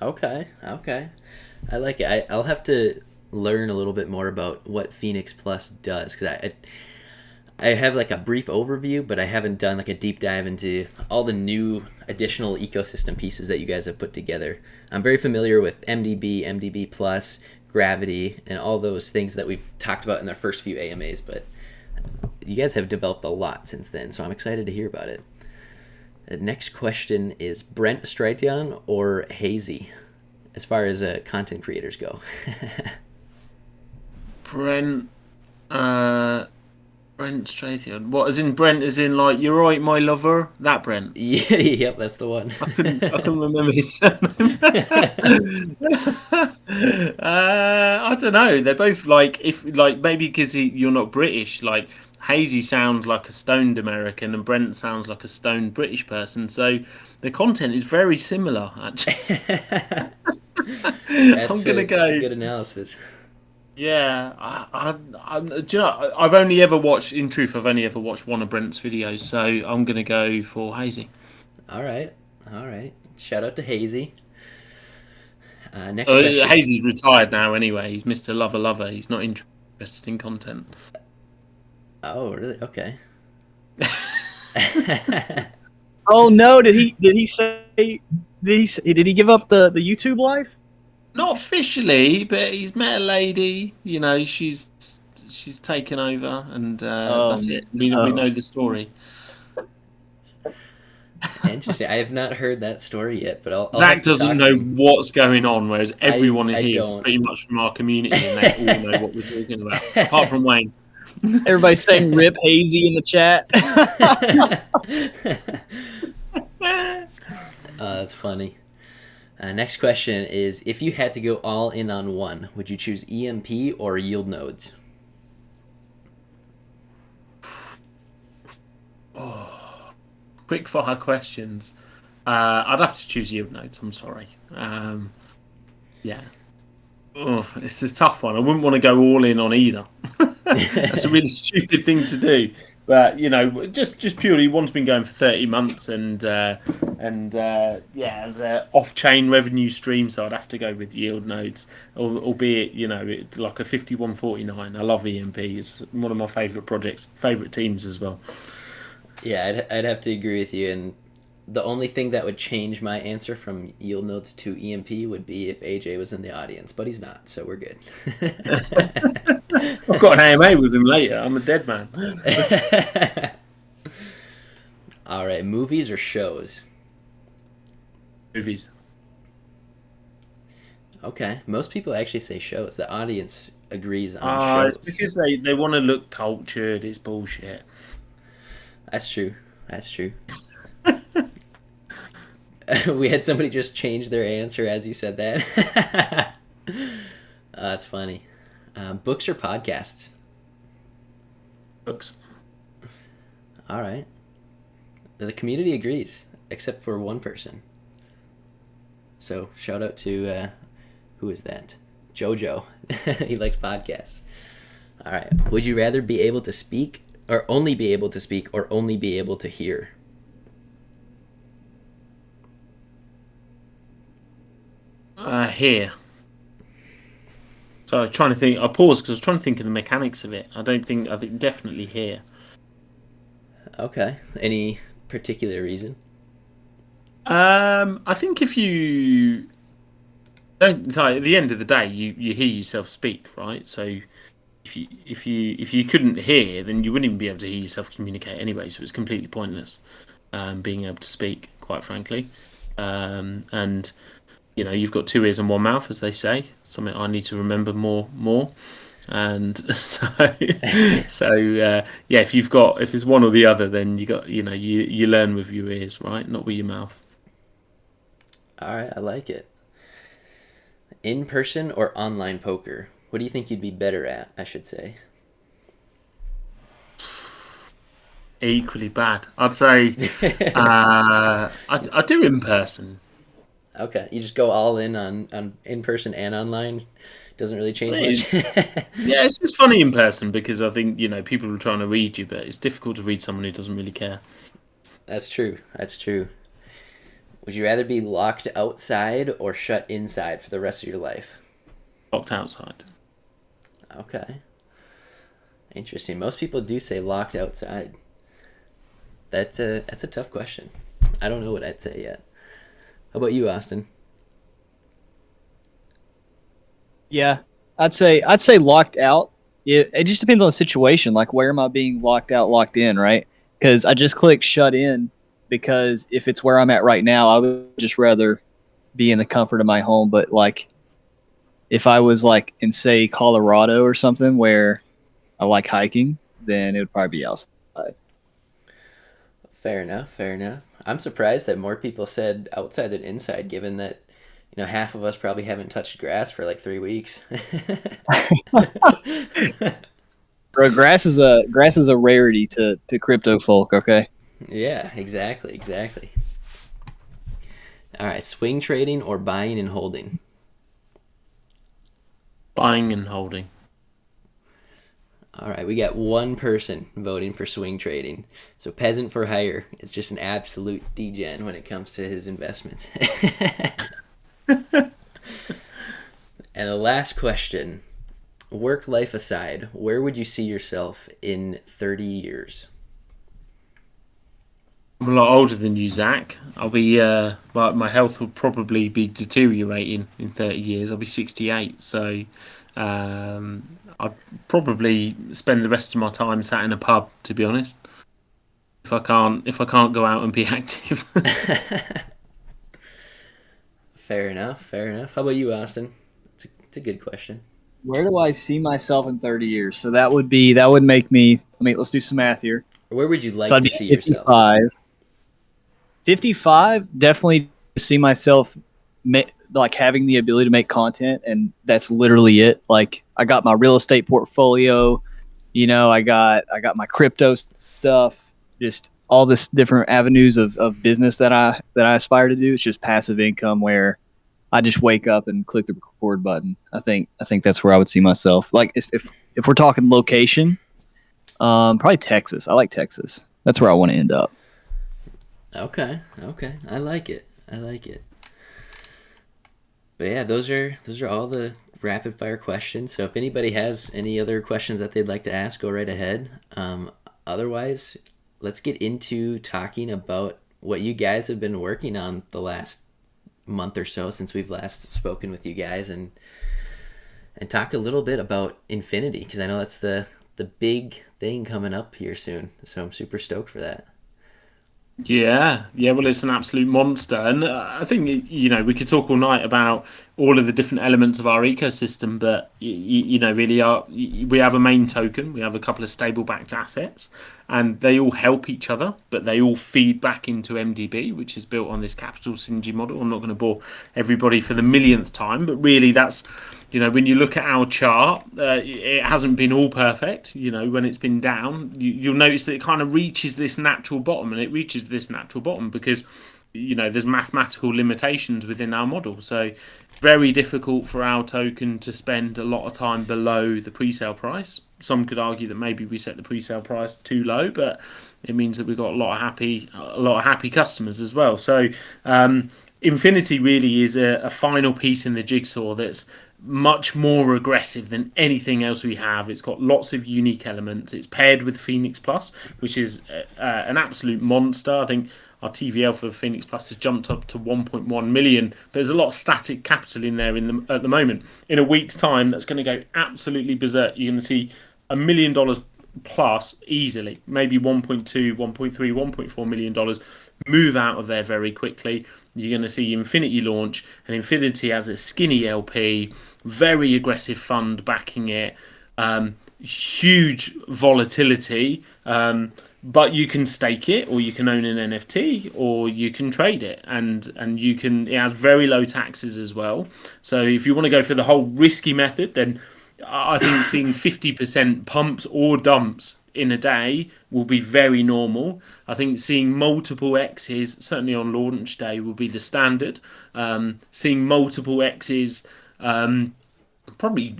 Okay, okay. I like it. I'll have to learn a little bit more about what Phoenix Plus does because I have like a brief overview, but I haven't done like a deep dive into all the new additional ecosystem pieces that you guys have put together. I'm very familiar with MDB, MDB Plus, Gravity, and all those things that we've talked about in our first few AMAs, but you guys have developed a lot since then, so I'm excited to hear about it. The next question is Brent Straightian or Hazy, as far as content creators go. Brent, uh, Brent Strathion. What, as in Brent, as in like, you're right, my lover? That Brent. Yeah, yep, that's the one. I couldn't remember his surname. I don't know. They're both like, if like maybe because you're not British. Like Hazy sounds like a stoned American, and Brent sounds like a stoned British person. So the content is very similar. Actually, I'm gonna That's a go. good analysis. Yeah, do you know? I've only ever watched. In truth, I've only ever watched one of Brent's videos, so I'm gonna go for Hazy. All right, all right. Shout out to Hazy. Next question. Hazy's retired now anyway. He's Mr. Lover Lover. He's not interested in content. Oh, really? Okay. Oh no! Did he say did he give up the YouTube life? Not officially, but he's met a lady. You know, she's taken over, and that's it. We No. know the story. Interesting. I have not heard that story yet, but I'll have Zach to doesn't talk to know him. what's going on, whereas everyone in I here is don't. pretty much from our community, and they all know what we're talking about, apart from Wayne. Everybody's saying "Rip Hazy" in the chat. That's funny. Next question is: If you had to go all in on one, would you choose EMP or yield nodes? Quick fire questions. I'd have to choose yield nodes. I'm sorry. Yeah. Oh, it's a tough one. I wouldn't want to go all in on either. That's a really stupid thing to do. But you know, just purely one's been going for 30 months, and yeah, as an off-chain revenue stream, so I'd have to go with yield nodes, albeit you know it's like a 5149. I love EMP. It's one of my favourite projects, favourite teams as well. Yeah, I'd have to agree with you. And the only thing that would change my answer from yield nodes to EMP would be if AJ was in the audience, but he's not, so we're good. I've got an AMA with him later. I'm a dead man. All right, movies or shows? Movies. Okay, most people actually say shows. The audience agrees on It's shows. because they want to look cultured. It's bullshit. That's true. That's true. We had somebody just change their answer as you said that. That's funny. Books or podcasts? Books. All right. The community agrees, except for one person. So shout out to who is that? Jojo. He likes podcasts. All right. Would you rather be able to speak, or only be able to speak, or only be able to hear? Here. So I was trying to think. I paused because I was trying to think of the mechanics of it. I think definitely here. Okay. Any particular reason? I think if you don't, like, at the end of the day, you hear yourself speak, right? So if you couldn't hear, then you wouldn't even be able to hear yourself communicate anyway. So it's completely pointless. Being able to speak, quite frankly, and you know you've got two ears and one mouth, as they say. Something I need to remember more. And yeah, if it's one or the other, then you learn with your ears, right? Not with your mouth. All right, I like it. In person or online poker? What do you think you'd be better at, I should say? Equally bad, I'd say. I do in person. Okay, you just go all in on in person and online. Doesn't really change much. Yeah, it's just funny in person because I think people are trying to read you, but it's difficult to read someone who doesn't really care. That's true. That's true. Would you rather be locked outside or shut inside for the rest of your life? Locked outside. Okay. Interesting. Most people do say locked outside. That's a tough question. I don't know what I'd say yet. How about you, Austin? Yeah, I'd say locked out. It just depends on the situation. Like, where am I being locked out, locked in, right? Because I just click shut in because if it's where I'm at right now, I would just rather be in the comfort of my home. But like, if I was like in say Colorado or something where I like hiking, then it would probably be outside. Fair enough. Fair enough. I'm surprised that more people said outside than inside, given that half of us probably haven't touched grass for like 3 weeks. Bro, grass is a rarity to crypto folk. Okay. Yeah, exactly, exactly. All right, swing trading or buying and holding. Buying and holding. All right, we got one person voting for swing trading. So peasant for hire is just an absolute degen when it comes to his investments. And the last question, work life aside, where would you see yourself in 30 years? I'm a lot older than you, Zach. I'll be, my health will probably be deteriorating in 30 years. I'll be 68, so I'd probably spend the rest of my time sat in a pub, to be honest. If I can't go out and be active. Fair enough, fair enough. How about you, Austin? It's a good question. Where do I see myself in 30 years? So that would make me. I mean, let's do some math here. Where would you So like I'd to be see yourself? 55. 55, definitely see myself like having the ability to make content, and that's literally it. Like, I got my real estate portfolio, I got my crypto stuff, just all this different avenues of business that I aspire to do. It's just passive income where I just wake up and click the record button. I think that's where I would see myself. Like, if we're talking location, probably Texas. I like Texas. That's where I want to end up. Okay, okay. I like it. I like it. But yeah, those are all the rapid fire questions. So if anybody has any other questions that they'd like to ask, go right ahead. Otherwise, let's get into talking about what you guys have been working on the last month or so since we've last spoken with you guys, and talk a little bit about Infinity, because I know that's the big thing coming up here soon. So I'm super stoked for that. Yeah. Well, it's an absolute monster, and I think we could talk all night about all of the different elements of our ecosystem. But really, we have a main token, we have a couple of stable backed assets, and they all help each other, but they all feed back into MDB, which is built on this capital synergy model. I'm not going to bore everybody for the millionth time, but really, that's when you look at our chart, it hasn't been all perfect. When it's been down, you'll notice that it kind of reaches this natural bottom, and it reaches this natural bottom because there's mathematical limitations within our model. So very difficult for our token to spend a lot of time below the pre-sale price. Some could argue that maybe we set the pre-sale price too low, but it means that we've got a lot of happy customers as well. So Infinity really is a final piece in the jigsaw that's much more aggressive than anything else we have. It's got lots of unique elements. It's paired with Phoenix Plus, which is an absolute monster. I think our TVL for Phoenix Plus has jumped up to 1.1 million. But there's a lot of static capital in there at the moment. In a week's time, that's going to go absolutely berserk. You're going to see $1 million plus easily, maybe 1.2, 1.3, 1.4 million dollars move out of there very quickly. You're going to see Infinity launch, and Infinity has a skinny LP, very aggressive fund backing it, huge volatility, but you can stake it, or you can own an NFT, or you can trade it, and it has very low taxes as well. So if you want to go for the whole risky method, then I think seeing 50% pumps or dumps in a day will be very normal. I think seeing multiple X's, certainly on launch day, will be the standard. Seeing multiple X's, probably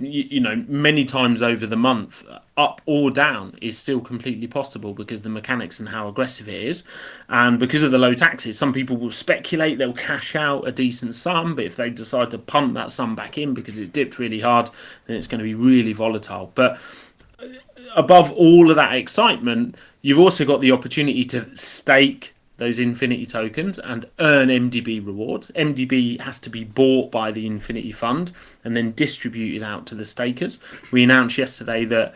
many times over the month, up or down is still completely possible because the mechanics and how aggressive it is. And because of the low taxes, some people will speculate, they'll cash out a decent sum, but if they decide to pump that sum back in because it's dipped really hard, then it's going to be really volatile. But above all of that excitement, you've also got the opportunity to stake those Infinity tokens and earn MDB rewards. MDB has to be bought by the Infinity Fund and then distributed out to the stakers. We announced yesterday that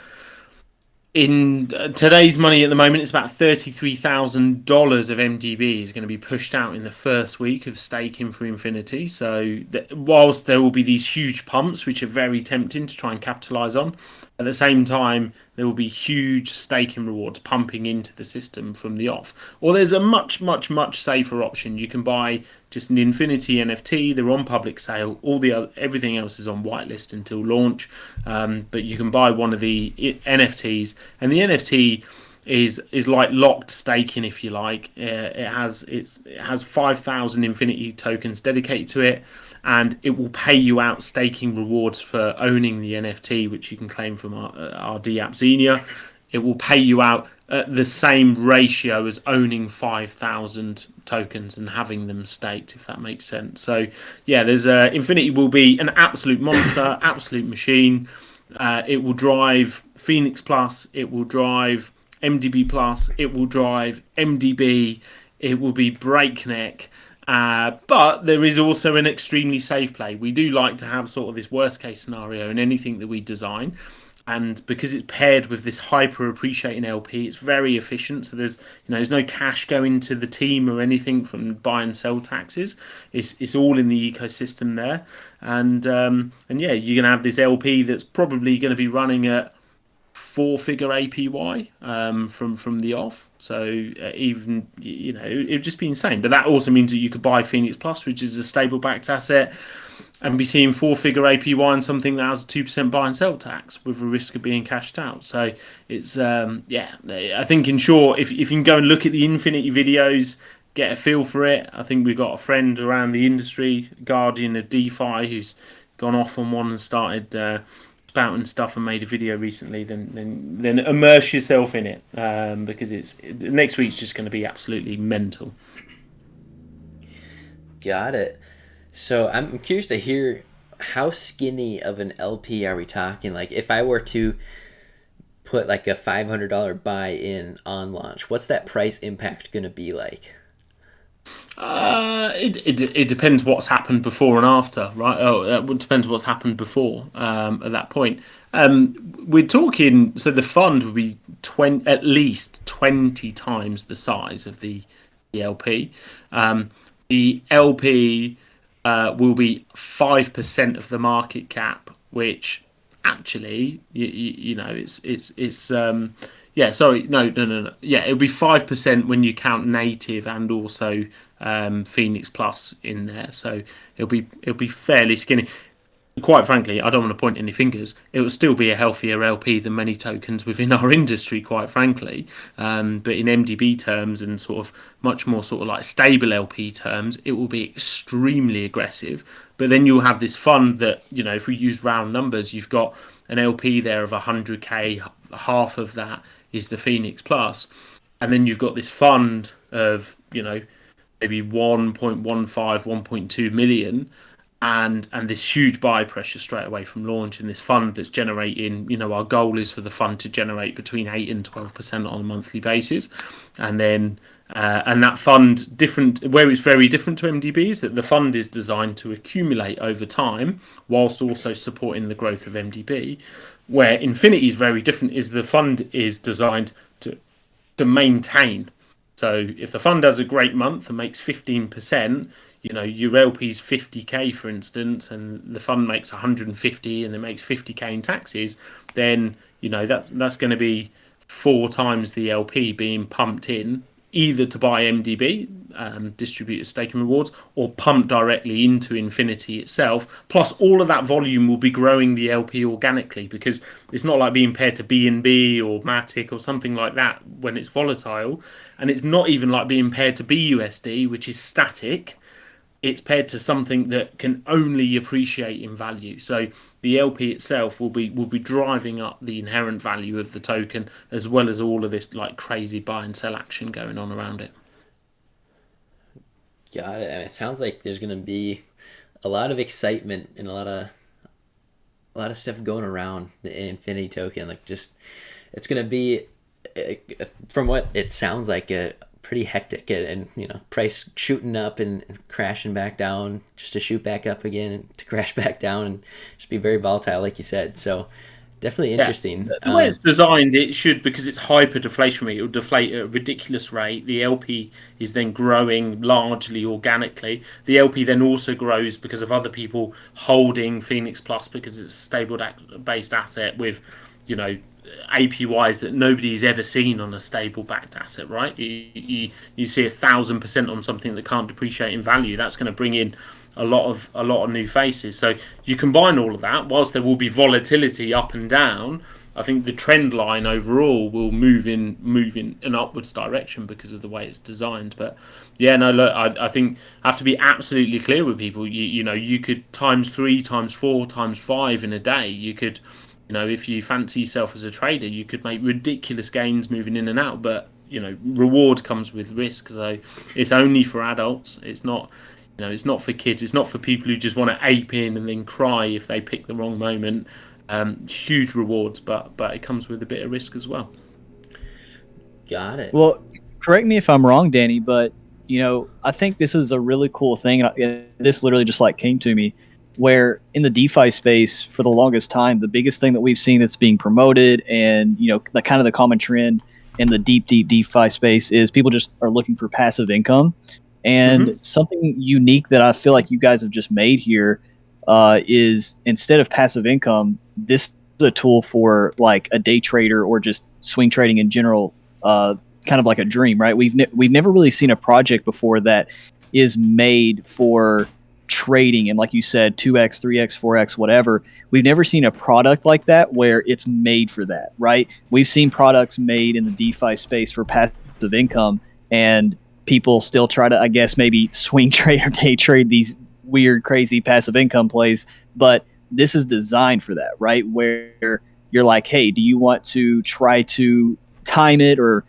in today's money at the moment, it's about $33,000 of MDB is going to be pushed out in the first week of staking for Infinity. So whilst there will be these huge pumps, which are very tempting to try and capitalise on, at the same time, there will be huge staking rewards pumping into the system from the off. Or there's a much, much, much safer option. You can buy just an Infinity NFT. They're on public sale. Everything else is on whitelist until launch. But you can buy one of the NFTs, and the NFT is like locked staking, if you like. It has 5,000 Infinity tokens dedicated to it, and it will pay you out staking rewards for owning the NFT, which you can claim from our DApp Xenia. It will pay you out at the same ratio as owning 5,000 tokens and having them staked, if that makes sense. So yeah, Infinity will be an absolute monster, absolute machine. It will drive Phoenix Plus, it will drive MDB Plus, it will drive MDB, it will be breakneck. But there is also an extremely safe play. We do like to have sort of this worst case scenario in anything that we design. And because it's paired with this hyper appreciating LP, it's very efficient. So there's no cash going to the team or anything from buy and sell taxes. It's all in the ecosystem there. And yeah, you're gonna have this LP that's probably going to be running at 4-figure APY from the off. So even it would just be insane. But that also means that you could buy Phoenix Plus, which is a stable backed asset, and be seeing 4-figure APY on something that has a 2% buy and sell tax with a risk of being cashed out. So it's I think in short, if you can go and look at the Infinity videos, get a feel for it. I think we've got a friend around the industry, Guardian of DeFi, who's gone off on one and started spouting stuff and made a video recently. Then immerse yourself in it because next week's just going to be absolutely mental. Got it. So I'm curious to hear, how skinny of an LP are we talking? Like if I were to put like a $500 buy in on launch, what's that price impact going to be like? It depends what's happened before and after, right? It depends what's happened before at that point. We're talking, so the fund would be at least 20 times the size of the LP. The LP will be 5% of the market cap, which actually, yeah, sorry, no. Yeah, it'll be 5% when you count native and also Phoenix Plus in there. So it'll be fairly skinny. Quite frankly, I don't want to point any fingers. It will still be a healthier LP than many tokens within our industry, quite frankly. But in MDB terms and sort of much more sort of like stable LP terms, it will be extremely aggressive. But then you'll have this fund that, if we use round numbers, you've got an LP there of 100k, half of that is the Phoenix Plus. And then you've got this fund of, maybe 1.15, 1.2 million. And this huge buy pressure straight away from launch, and this fund that's generating, our goal is for the fund to generate between 8 and 12% on a monthly basis. And then and that fund, where it's very different to MDB, is that the fund is designed to accumulate over time whilst also supporting the growth of MDB. Where Infinity is very different, is the fund is designed to maintain. So if the fund has a great month and makes 15%, your LP's 50k, for instance, and the fund makes 150 and it makes 50k in taxes, then that's going to be 4 times the LP being pumped in, either to buy MDB, distributed staking rewards, or pumped directly into Infinity itself. Plus, all of that volume will be growing the LP organically, because it's not like being paired to BNB or Matic or something like that when it's volatile, and it's not even like being paired to BUSD, which is static. it's paired to something that can only appreciate in value. So the LP itself will be driving up the inherent value of the token, as well as all of this like crazy buy and sell action going on around it. Got it. It sounds like there's gonna be a lot of excitement and a lot of stuff going around the Infinity token. Like, just it's gonna be, from what it sounds like, a pretty hectic, and price shooting up and crashing back down, just to shoot back up again and to crash back down, and just be very volatile, like you said. So definitely interesting. The way it's designed, it should, because it's hyper deflationary, it will deflate at a ridiculous rate. The LP is then growing largely organically. The LP then also grows because of other people holding Phoenix Plus, because it's a stable based asset with, APYs that nobody's ever seen on a stable backed asset, right? You see 1,000% on something that can't depreciate in value. That's going to bring in a lot of new faces. So you combine all of that, whilst there will be volatility up and down, I think the trend line overall will move in an upwards direction because of the way it's designed. But yeah, no, look, I think I have to be absolutely clear with people. You could times 3, times 4, times 5 in a day. You could, if you fancy yourself as a trader, you could make ridiculous gains moving in and out. But reward comes with risk. So it's only for adults. It's not. It's not for kids. It's not for people who just want to ape in and then cry if they pick the wrong moment. Huge rewards, but it comes with a bit of risk as well. Got it. Well, correct me if I'm wrong, Danny, but I think this is a really cool thing. This literally just like came to me, where in the DeFi space for the longest time, the biggest thing that we've seen that's being promoted, and the kind of the common trend in the deep DeFi space, is people just are looking for passive income. And something unique that I feel like you guys have just made here is, instead of passive income, this is a tool for like a day trader or just swing trading in general, kind of like a dream, right? We've never really seen a project before that is made for trading, and like you said, 2x, 3x, 4x, whatever. We've never seen a product like that where it's made for that, right? We've seen products made in the DeFi space for passive income, and people still try to, I guess, maybe swing trade or day trade these weird, crazy passive income plays. But this is designed for that, right? Where you're like, hey, do you want to try to time it? Or,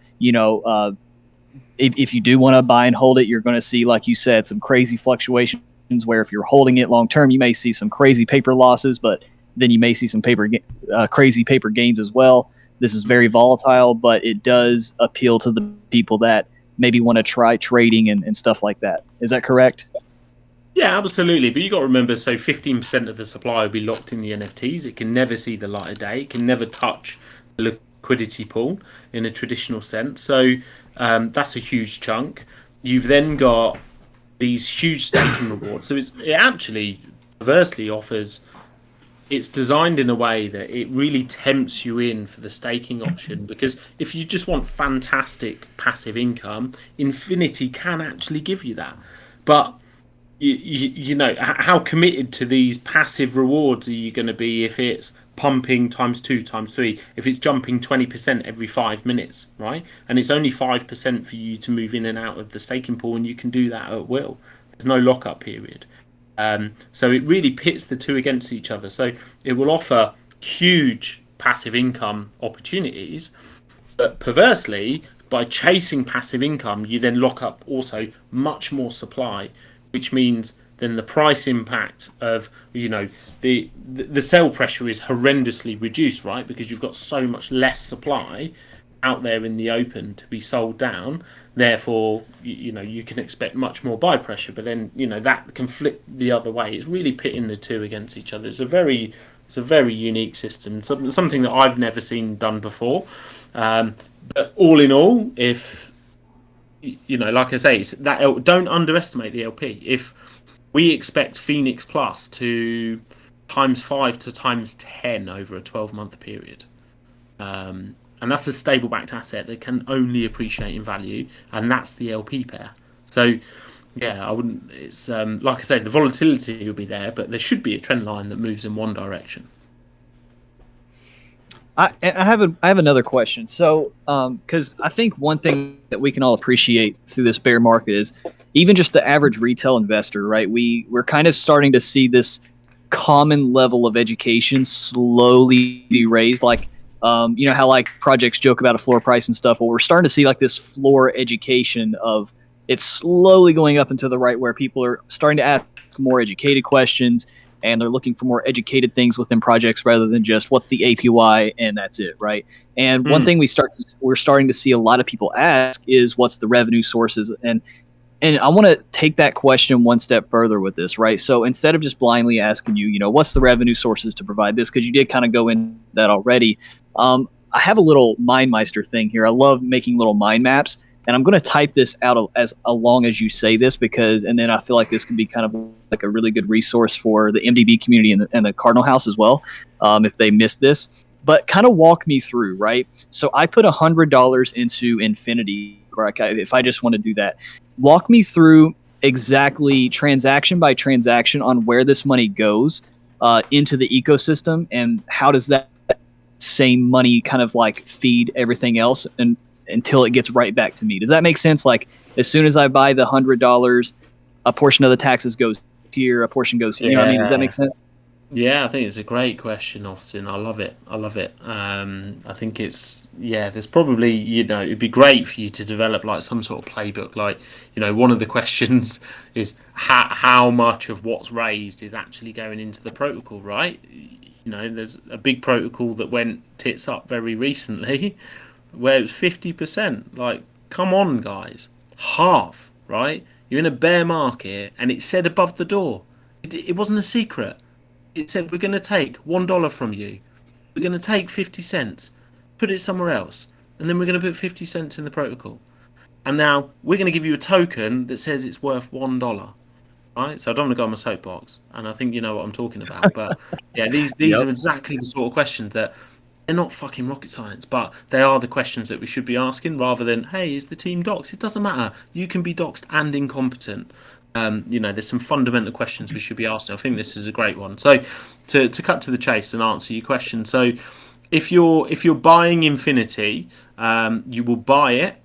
if you do want to buy and hold it, you're going to see, like you said, some crazy fluctuations where if you're holding it long term, you may see some crazy paper losses, but then you may see some crazy paper gains as well. This is very volatile, but it does appeal to the people that maybe want to try trading and stuff like that. Is that correct? Yeah, absolutely. But you got to remember, so 15% of the supply will be locked in the NFTs. It can never see the light of day. It can never touch the liquidity pool in a traditional sense. So that's a huge chunk. You've then got these huge staking rewards. So it actually perversely offers. It's designed in a way that it really tempts you in for the staking option, because if you just want fantastic passive income, Infinity can actually give you that. But how committed to these passive rewards are you going to be if it's pumping times 2, times 3, if it's jumping 20% every 5 minutes, right? And it's only 5% for you to move in and out of the staking pool, and you can do that at will. There's no lockup period. So it really pits the two against each other. So it will offer huge passive income opportunities, but perversely, by chasing passive income, you then lock up also much more supply, which means then the price impact of the sell pressure is horrendously reduced, right? Because you've got so much less supply out there in the open to be sold down. Therefore, you can expect much more buy pressure, but then that can flip the other way. It's really pitting the two against each other. It's a very unique system, something that I've never seen done before. But all in all, if like I say, it's that don't underestimate the LP. If we expect Phoenix Plus to times 5 to times 10 over a 12-month period. And that's a stable backed asset that can only appreciate in value, and that's the LP pair. So yeah, I wouldn't. It's like I said, the volatility will be there, but there should be a trend line that moves in one direction. I have another question. So, because I think one thing that we can all appreciate through this bear market is even just the average retail investor, right? We're kind of starting to see this common level of education slowly be raised. Like, you know how like projects joke about a floor price and stuff. Well, we're starting to see like this floor education of it's slowly going up into the right where people are starting to ask more educated questions and they're looking for more educated things within projects rather than just what's the APY and that's it, right? And one thing we're starting to see a lot of people ask is what's the revenue sources, and I want to take that question one step further with this, right? So instead of just blindly asking you, you know, what's the revenue sources to provide this, because you did kind of go in that already. I have a little MindMeister thing here. I love making little mind maps, and I'm going to type this out as long as you say this because, and then I feel like this can be kind of like a really good resource for the MDB community and the Cardinal House as well, if they missed this. But kind of walk me through, right? So I put $100 into Infinity, or if I just want to do that, walk me through exactly transaction by transaction on where this money goes into the ecosystem and how does that same money kind of like feed everything else and until it gets right back to me. Does that make sense? Like as soon as I buy the $100, a portion of the taxes goes here, a portion goes here. You know what I mean? Does that make sense? Yeah, I think it's a great question, Austin. I love it. I love it. I think it's, yeah, there's probably, you know, it'd be great for you to develop like some sort of playbook. Like, you know, one of the questions is how much of what's raised is actually going into the protocol, right? You know, there's a big protocol that went tits up very recently where it was 50%. Like, come on, guys. Half, right? You're in a bear market and it said above the door. It wasn't a secret. It said, we're going to take $1 from you. We're going to take 50 cents, put it somewhere else, and then we're going to put 50 cents in the protocol. And now we're going to give you a token that says it's worth $1. Right? So I don't want to go on my soapbox, and I think you know what I'm talking about. But yeah, these Yep. are exactly the sort of questions that they're not fucking rocket science, but they are the questions that we should be asking rather than, hey, is the team doxed? It doesn't matter. You can be doxed and incompetent. You know, there's some fundamental questions we should be asking. I think this is a great one. So, to cut to the chase and answer your question. So, if you're buying Infinity, you will buy it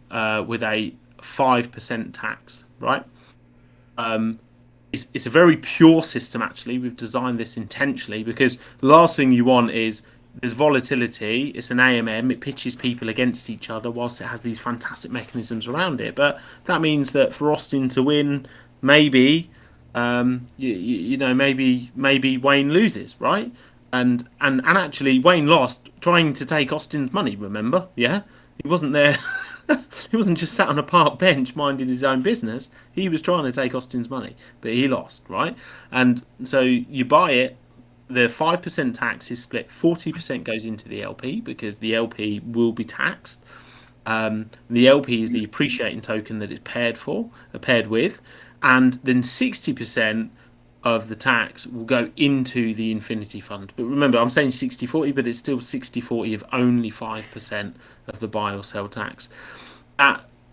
with a 5% tax, right? It's a very pure system. Actually, we've designed this intentionally because the last thing you want is there's volatility. It's an AMM. It pitches people against each other whilst it has these fantastic mechanisms around it. But that means that for Austin to win, maybe you know maybe Wayne loses, right? And actually Wayne lost trying to take Austin's money. Remember, yeah, he wasn't there. He wasn't just sat on a park bench minding his own business. He was trying to take Austin's money, but he lost, right? And so you buy it. The 5% tax is split. 40% goes into the LP because the LP will be taxed. The LP is the appreciating token that it's paired with, and then 60% of the tax will go into the Infinity Fund. But remember, I'm saying 60-40, but it's still 60-40 of only 5% of the buy or sell tax.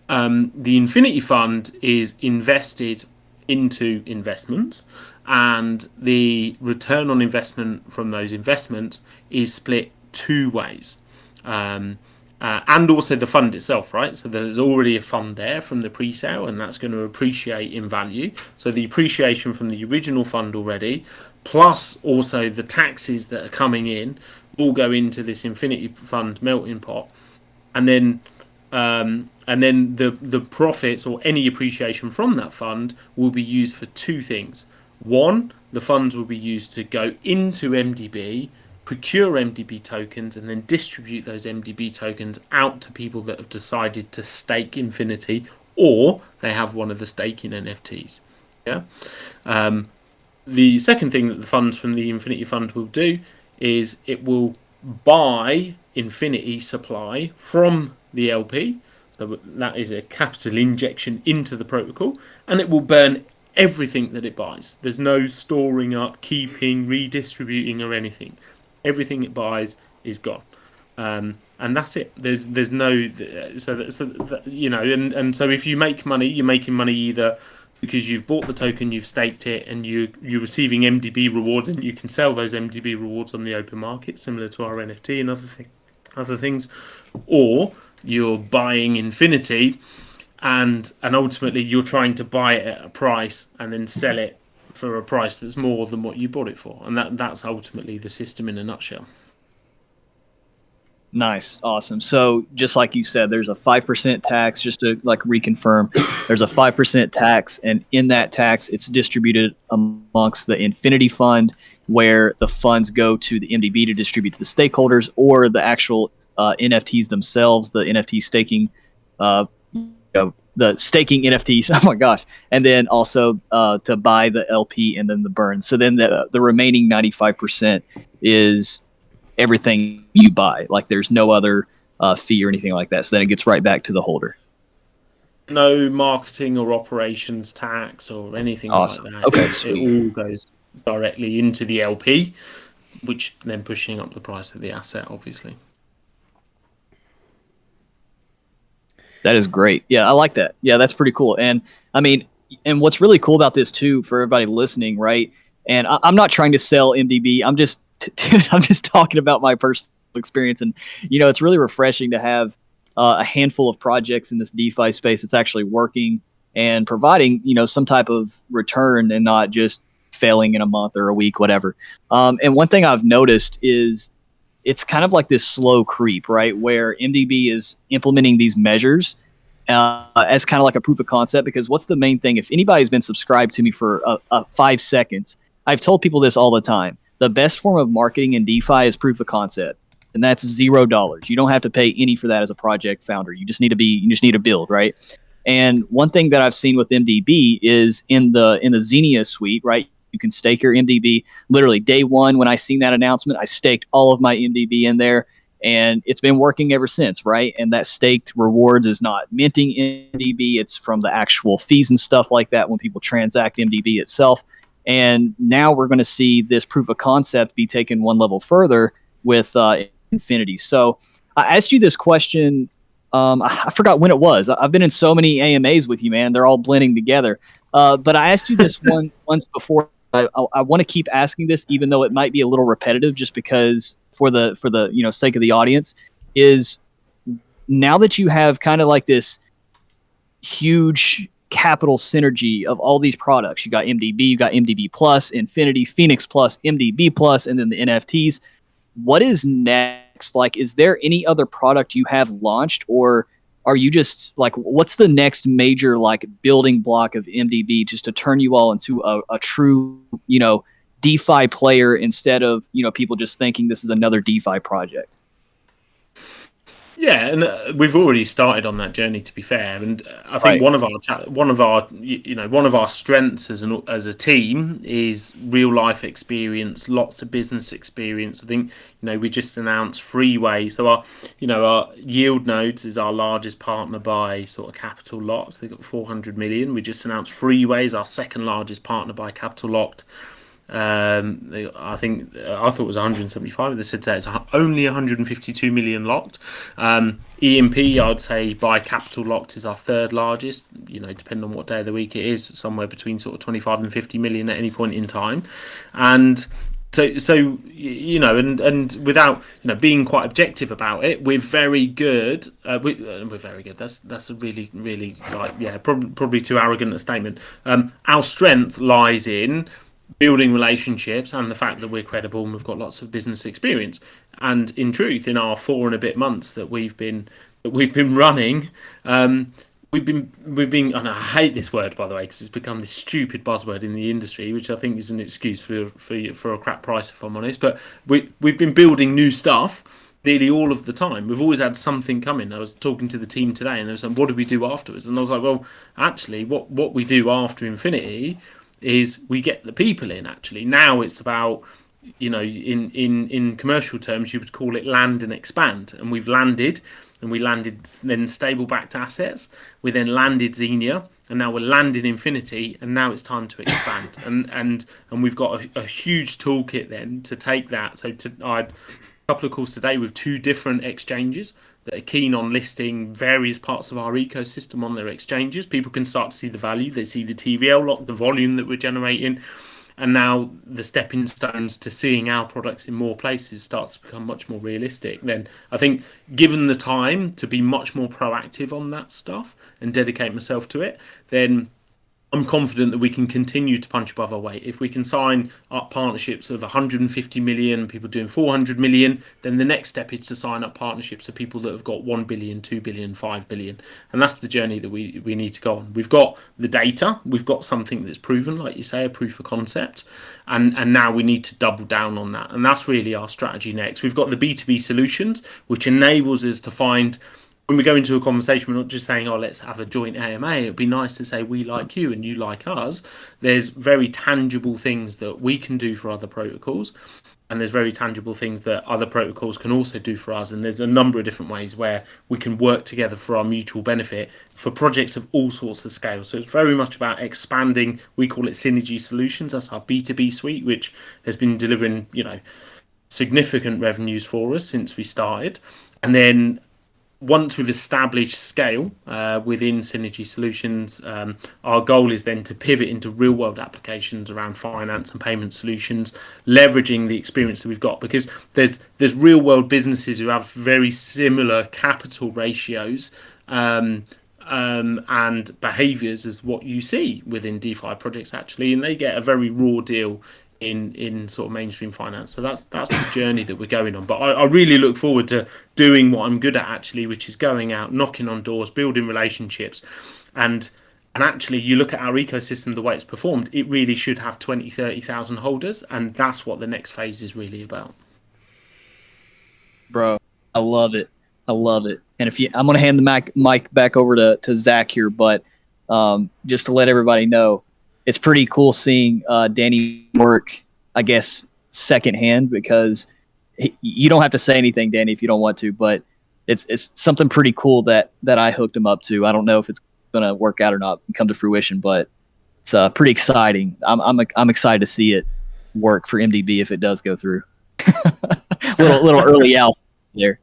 The Infinity Fund is invested into investments, and the return on investment from those investments is split two ways. And also the fund itself, right? So there's already a fund there from the pre-sale, and that's going to appreciate in value. So the appreciation from the original fund already, plus also the taxes that are coming in, all go into this Infinity Fund melting pot, and then the profits or any appreciation from that fund will be used for two things. One, the funds will be used to go into MDB, procure MDB tokens, and then distribute those MDB tokens out to people that have decided to stake Infinity, or they have one of the staking NFTs. Yeah. The second thing that the funds from the Infinity Fund will do is it will buy Infinity supply from the LP. So that is a capital injection into the protocol, and it will burn everything that it buys. There's no storing up, keeping, redistributing, or anything. Everything it buys is gone, and that's it. There's no you know, and so if you make money, you're making money either because you've bought the token, you've staked it, and you're receiving MDB rewards, and you can sell those MDB rewards on the open market, similar to our NFT and other things. other things, or you're buying Infinity, and ultimately you're trying to buy it at a price and then sell it for a price that's more than what you bought it for, and that's ultimately the system in a nutshell. Nice. Awesome. So just like you said, there's a 5% tax, just to like reconfirm, there's a 5% tax. And in that tax, it's distributed amongst the Infinity Fund, where the funds go to the MDB to distribute to the stakeholders, or the actual NFTs themselves, the NFT staking, the staking NFTs. Oh my gosh. And then also to buy the LP and then the burn. So then the remaining 95% is everything you buy. Like there's no other fee or anything like that. So then it gets right back to the holder. No marketing or operations tax or anything Awesome. like that. Okay, it all goes directly into the LP, which then pushing up the price of the asset, obviously. That is great. Yeah, I like that. Yeah, that's pretty cool. And I mean, and what's really cool about this too, for everybody listening, right? And I'm not trying to sell MDB. I'm just I'm just talking about my personal experience. And it's really refreshing to have a handful of projects in this DeFi space that's actually working and providing some type of return, and not just failing in a month or a week, whatever. And one thing I've noticed is it's kind of like this slow creep, right? Where MDB is implementing these measures as kind of like a proof of concept. Because what's the main thing? If anybody's been subscribed to me for 5 seconds, I've told people this all the time. The best form of marketing in DeFi is proof of concept, and that's $0. You don't have to pay any for that as a project founder. You just need to build, right? And one thing that I've seen with MDB is in the Xenia suite, right? You can stake your MDB. Literally day one, when I seen that announcement, I staked all of my MDB in there, and it's been working ever since, right? And that staked rewards is not minting MDB; it's from the actual fees and stuff like that when people transact MDB itself. And now we're going to see this proof of concept be taken one level further with Infinity. So I asked you this question. I forgot when it was. I've been in so many AMAs with you, man. They're all blending together. But I asked you this once before. I want to keep asking this, even though it might be a little repetitive, just because for the sake of the audience, is now that you have kind of like this huge capital synergy of all these products. You got MDB, you got MDB Plus, Infinity, Phoenix Plus, MDB Plus, and then the NFTs. What is next? Like, is there any other product you have launched, or are you just like, what's the next major like building block of MDB just to turn you all into a true, DeFi player, instead of, people just thinking this is another DeFi project? Yeah, and we've already started on that journey, to be fair. And I think Right. one of our strengths as a team is real life experience, lots of business experience. I think we just announced Freeway, so our Yield Nodes is our largest partner by sort of capital locked. They've got 400 million. We just announced Freeway is our second largest partner by capital locked. I thought it was 175. They said it's only 152 million locked. EMP, I'd say by capital locked, is our third largest. Depending on what day of the week it is, somewhere between sort of 25 and 50 million at any point in time. And so and without being quite objective about it, we're very good. We're very good. That's a really probably too arrogant a statement. Our strength lies in building relationships and the fact that we're credible and we've got lots of business experience. And in truth, in our 4 and a bit months that we've been running, we've been, and I hate this word, by the way, because it's become this stupid buzzword in the industry, which I think is an excuse for a crap price, if I'm honest. But we've been building new stuff nearly all of the time. We've always had something coming. I was talking to the team today, and they were saying, "What do we do afterwards?" And I was like, "Well, actually, what we do after Infinity is we get the people in. Actually, now it's about." In commercial terms, you would call it land and expand. And we landed then stable backed assets. We then landed Xenia, and now we're landing Infinity, and now it's time to expand. and we've got a huge toolkit then to take that. So I had a couple of calls today with 2 different exchanges that are keen on listing various parts of our ecosystem on their exchanges. People can start to see the value. They see the TVL lock, the volume that we're generating. and now the stepping stones to seeing our products in more places starts to become much more realistic, then I think, given the time to be much more proactive on that stuff and dedicate myself to it, then I'm confident that we can continue to punch above our weight. If we can sign up partnerships of 150 million, people doing 400 million, then the next step is to sign up partnerships of people that have got 1 billion, 2 billion, 5 billion. And that's the journey that we need to go on. We've got the data, we've got something that's proven, like you say, a proof of concept. And now we need to double down on that. And that's really our strategy next. We've got the B2B solutions, which enables us to find, when we go into a conversation, we're not just saying, oh, let's have a joint AMA. It'd be nice to say we like you and you like us. There's very tangible things that we can do for other protocols, and there's very tangible things that other protocols can also do for us. And there's a number of different ways where we can work together for our mutual benefit for projects of all sorts of scale. So it's very much about expanding. We call it Synergy Solutions. That's our B2B suite, which has been delivering, significant revenues for us since we started. And then once we've established scale within Synergy Solutions, our goal is then to pivot into real world applications around finance and payment solutions, leveraging the experience that we've got, because there's real world businesses who have very similar capital ratios and behaviors as what you see within DeFi projects, actually, and they get a very raw deal in sort of mainstream finance. So that's the journey that we're going on. But I really look forward to doing what I'm good at, actually, which is going out, knocking on doors, building relationships. And actually, you look at our ecosystem, the way it's performed, it really should have 20, 30,000 holders. And that's what the next phase is really about. Bro, I love it. And I'm going to hand the mic back over to Zach here, but just to let everybody know, it's pretty cool seeing Danny work, I guess, secondhand, because you don't have to say anything, Danny, if you don't want to, but it's something pretty cool that I hooked him up to. I don't know if it's going to work out or not and come to fruition, but it's pretty exciting. I'm excited to see it work for MDB if it does go through. little early out there.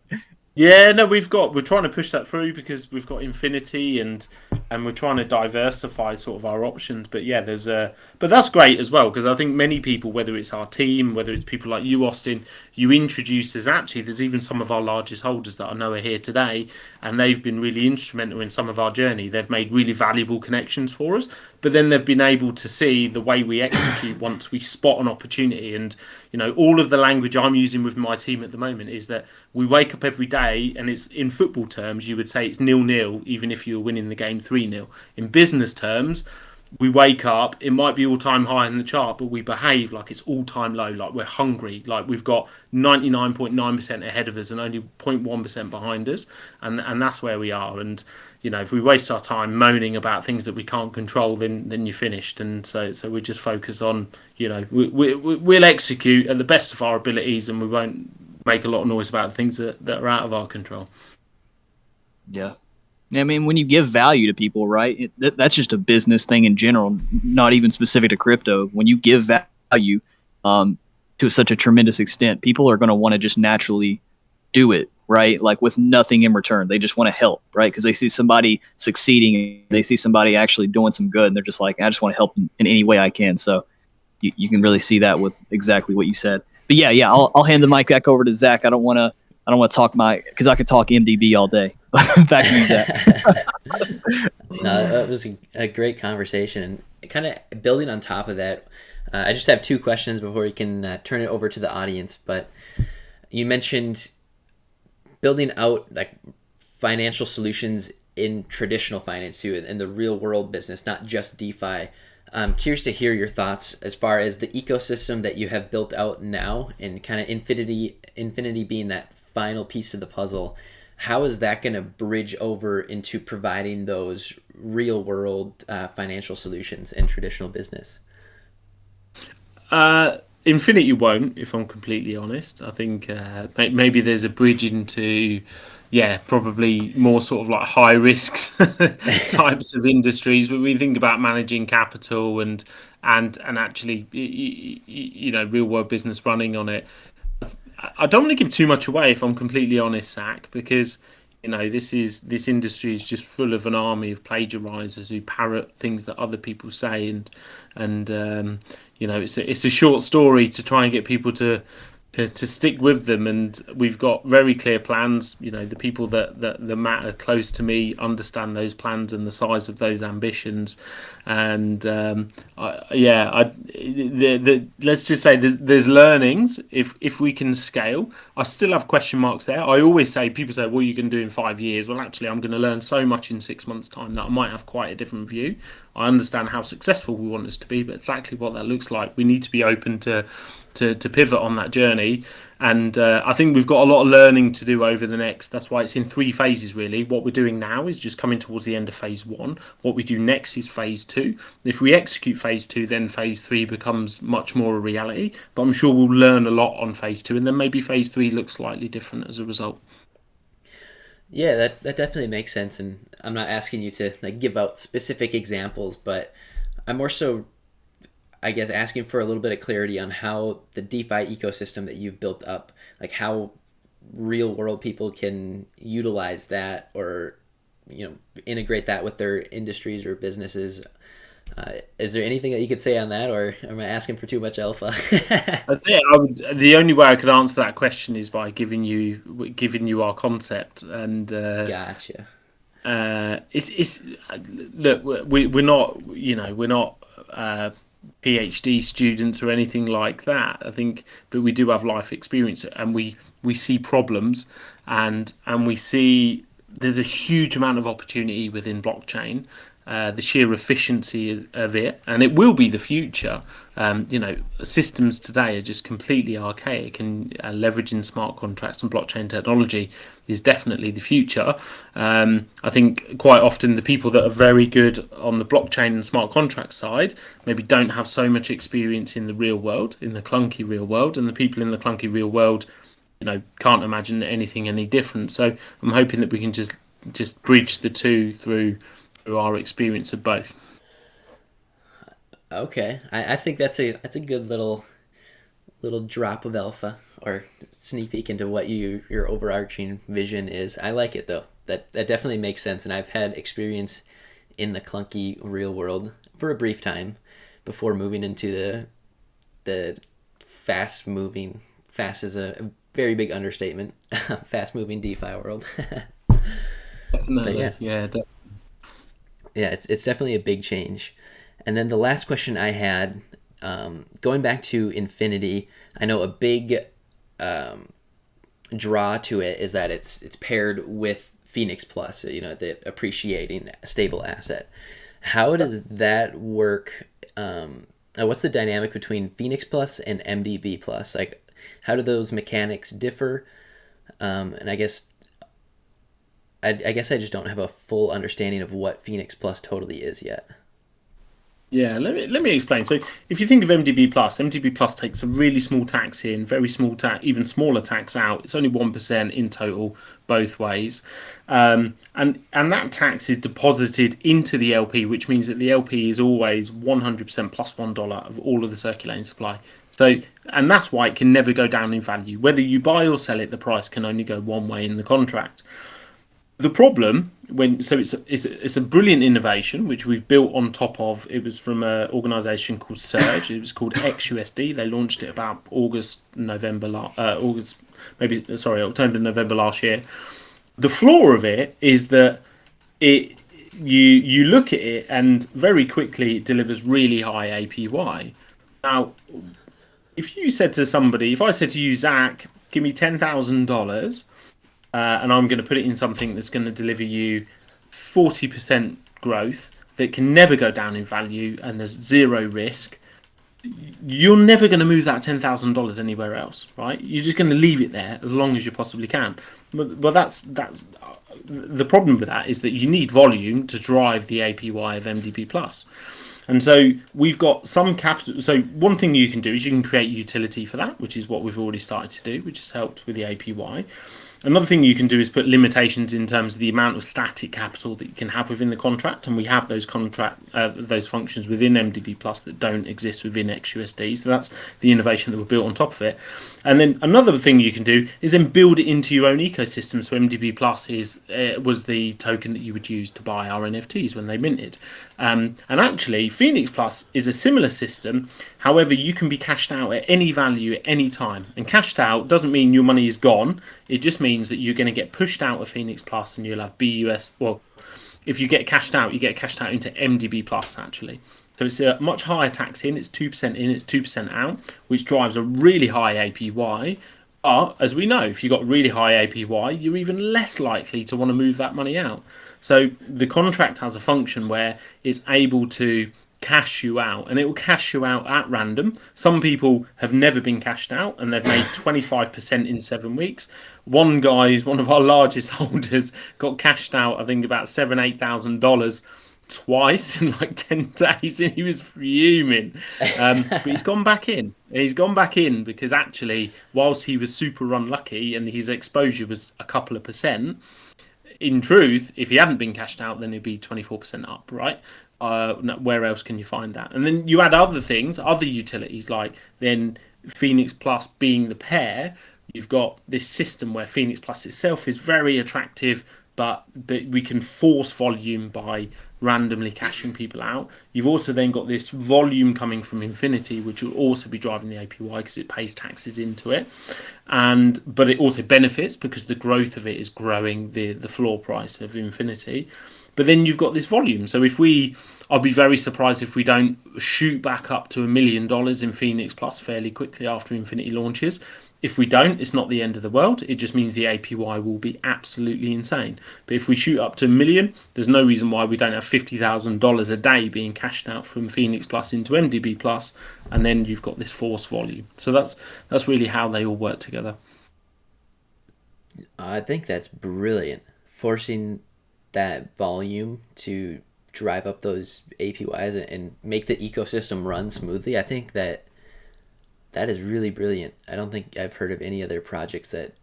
Yeah, no, we're trying to push that through because we've got Infinity and we're trying to diversify sort of our options. But yeah, but that's great as well, because I think many people, whether it's our team, whether it's people like you, Austin, you introduced us. Actually, there's even some of our largest holders that I know are here today, and they've been really instrumental in some of our journey. They've made really valuable connections for us, but then they've been able to see the way we execute once we spot an opportunity. And all of the language I'm using with my team at the moment is that we wake up every day, and it's, in football terms, you would say it's 0-0, even if you're winning the game 3-0. In business terms, we wake up, it might be all-time high in the chart, but we behave like it's all-time low, like we're hungry, like we've got 99.9% ahead of us and only 0.1% behind us, and that's where we are. And if we waste our time moaning about things that we can't control, then you're finished. And so we just focus on, we'll execute at the best of our abilities, and we won't make a lot of noise about things that are out of our control. Yeah. I mean, when you give value to people, right, that's just a business thing in general, not even specific to crypto. When you give value to such a tremendous extent, people are going to want to just naturally do it, right? Like with nothing in return. They just want to help, right? Because they see somebody succeeding, they see somebody actually doing some good, and they're just like, I just want to help in any way I can. So you can really see that with exactly what you said. But yeah, I'll hand the mic back over to Zach. I don't want to talk because I could talk MDB all day. Back to you, Zach. No, that was a great conversation, and kind of building on top of that, I just have two questions before we can turn it over to the audience. But you mentioned building out like financial solutions in traditional finance too, in the real world business, not just DeFi. I'm curious to hear your thoughts as far as the ecosystem that you have built out now, and kind of Infinity being that final piece of the puzzle. How is that going to bridge over into providing those real world financial solutions in traditional business? Infinity won't, if I'm completely honest. I think maybe there's a bridge into, probably more sort of like high risks types of industries. But we think about managing capital and actually, real world business running on it. I don't want to give too much away, if I'm completely honest, Zach, because This industry is just full of an army of plagiarizers who parrot things that other people say, and it's a short story to try and get people to stick with them. And we've got very clear plans. The people that matter close to me understand those plans and the size of those ambitions. And let's just say there's learnings. If we can scale, I still have question marks there. I always say, people say, what are you going to do in 5 years? Well, actually, I'm going to learn so much in 6 months' time that I might have quite a different view. I understand how successful we want us to be, but exactly what that looks like, we need to be open to pivot on that journey. And I think we've got a lot of learning to do over the next. That's why it's in 3 phases, really. What we're doing now is just coming towards the end of phase 1. What we do next is phase 2. If we execute phase 2, then phase 3 becomes much more a reality. But I'm sure we'll learn a lot on phase 2, and then maybe phase 3 looks slightly different as a result. Yeah, that definitely makes sense, and I'm not asking you to give out specific examples, but I'm more so, I guess, asking for a little bit of clarity on how the DeFi ecosystem that you've built up, how real world people can utilize that, or integrate that with their industries or businesses. Is there anything that you could say on that, or am I asking for too much alpha? The only way I could answer that question is by giving you our concept. And Gotcha. It's look, we're not PhD students or anything like that, I think, but we do have life experience, and we see problems, and we see there's a huge amount of opportunity within blockchain. The sheer efficiency of it, and it will be the future. Systems today are just completely archaic, and leveraging smart contracts and blockchain technology is definitely the future. I think quite often the people that are very good on the blockchain and smart contract side maybe don't have so much experience in the real world, in the clunky real world, and the people in the clunky real world, can't imagine anything any different. So I'm hoping that we can just bridge the two through our experience of both. Okay, I think that's a good little drop of alpha, or sneak peek into what your overarching vision is. I like it though. That definitely makes sense, and I've had experience in the clunky real world for a brief time before moving into the fast is a very big understatement, fast moving DeFi world. Definitely. But yeah. Yeah, it's definitely a big change. And then the last question I had, going back to Infinity, I know a big draw to it is that it's paired with Phoenix Plus, the appreciating stable asset. How does that work? What's the dynamic between Phoenix Plus and MDB Plus? How do those mechanics differ? And I guess I just don't have a full understanding of what Phoenix Plus totally is yet. Yeah, let me explain. So if you think of MDB Plus takes a really small tax in, very small tax, even smaller tax out. It's only 1% in total, both ways, and that tax is deposited into the LP, which means that the LP is always 100% plus $1 of all of the circulating supply. So, and that's why it can never go down in value. Whether you buy or sell it, the price can only go one way in the contract. The problem, it's a brilliant innovation which we've built on top of. It was from an organisation called Surge. It was called XUSD. They launched it about October, November last year. The flaw of it is that you look at it and very quickly it delivers really high APY. Now, if I said to you, Zach, give me $10,000. And I'm going to put it in something that's going to deliver you 40% growth that can never go down in value and there's zero risk, you're never going to move that $10,000 anywhere else, right? You're just going to leave it there as long as you possibly can. But that's the problem with that is that you need volume to drive the APY of MDB Plus. And so we've got some capital. So one thing you can do is you can create utility for that, which is what we've already started to do, which has helped with the APY. Another thing you can do is put limitations in terms of the amount of static capital that you can have within the contract, and we have those those functions within MDB Plus that don't exist within XUSD. So that's the innovation that we built on top of it. And then another thing you can do is then build it into your own ecosystem. So MDB Plus was the token that you would use to buy our NFTs when they minted. And actually, Phoenix Plus is a similar system. However, you can be cashed out at any value at any time. And cashed out doesn't mean your money is gone. It just means that you're going to get pushed out of Phoenix Plus and you'll have BUS. Well, if you get cashed out, you get cashed out into MDB Plus, actually. So it's a much higher tax in. It's 2% in, it's 2% out, which drives a really high APY. But as we know, if you've got really high APY, you're even less likely to want to move that money out. So the contract has a function where it's able to cash you out, and it will cash you out at random. Some people have never been cashed out and they've made 25% in 7 weeks. One guy who's one of our largest holders got cashed out, I think about $8,000 twice in like 10 days, and he was fuming. But he's gone back in. He's gone back in because actually, whilst he was super unlucky and his exposure was a couple of percent, in truth, if he hadn't been cashed out, then he'd be 24% up, right? Where else can you find that? And then you add other things, other utilities, like then Phoenix Plus being the pair. You've got this system where Phoenix Plus itself is very attractive, but we can force volume by randomly cashing people out. You've also then got this volume coming from Infinity, which will also be driving the APY because it pays taxes into it, but it also benefits because the growth of it is growing the floor price of Infinity. But then you've got this volume. So I'll be very surprised if we don't shoot back up to $1 million in Phoenix Plus fairly quickly after Infinity launches. If we don't, it's not the end of the world. It just means the APY will be absolutely insane. But if we shoot up to $1 million, there's no reason why we don't have $50,000 a day being cashed out from Phoenix Plus into MDB Plus, and then you've got this force volume. So that's really how they all work together. I think that's brilliant. Forcing that volume to drive up those APYs and make the ecosystem run smoothly. I think that is really brilliant. I don't think I've heard of any other projects that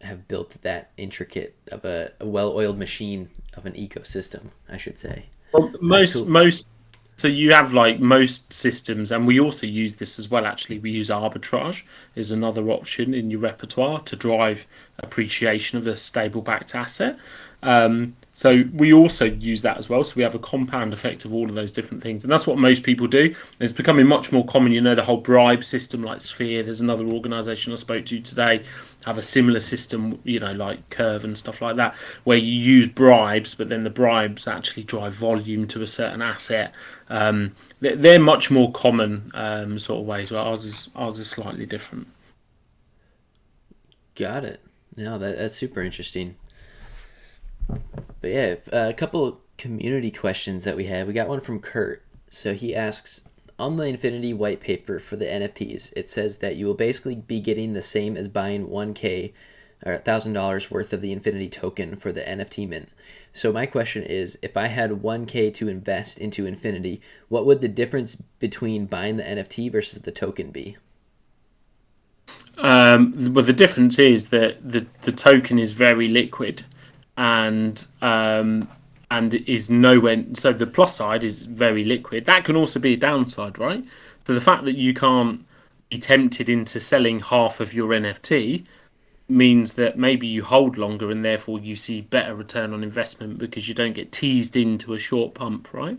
have built that intricate of a well-oiled machine of an ecosystem, I should say. Well, so you have like most systems, and we also use this as well, actually. We use arbitrage as another option in your repertoire to drive appreciation of a stable backed asset. So we also use that as well. So we have a compound effect of all of those different things. And that's what most people do. It's becoming much more common. You know, the whole bribe system like Sphere. There's another organisation I spoke to today have a similar system, you know, like Curve and stuff like that, where you use bribes, but then the bribes actually drive volume to a certain asset. They're much more common sort of ways. Well, ours is slightly different. Got it. No, that's super interesting. But yeah, a couple community questions that we have. We got one from Kurt. So he asks, on the Infinity white paper for the NFTs, it says that you will basically be getting the same as buying 1K or $1,000 worth of the Infinity token for the NFT mint. So my question is, if I had 1K to invest into Infinity, what would the difference between buying the NFT versus the token be? Well, the difference is that the token is very liquid. And is nowhere. So the plus side is very liquid. That can also be a downside, right? So the fact that you can't be tempted into selling half of your NFT means that maybe you hold longer and therefore you see better return on investment because you don't get teased into a short pump, right?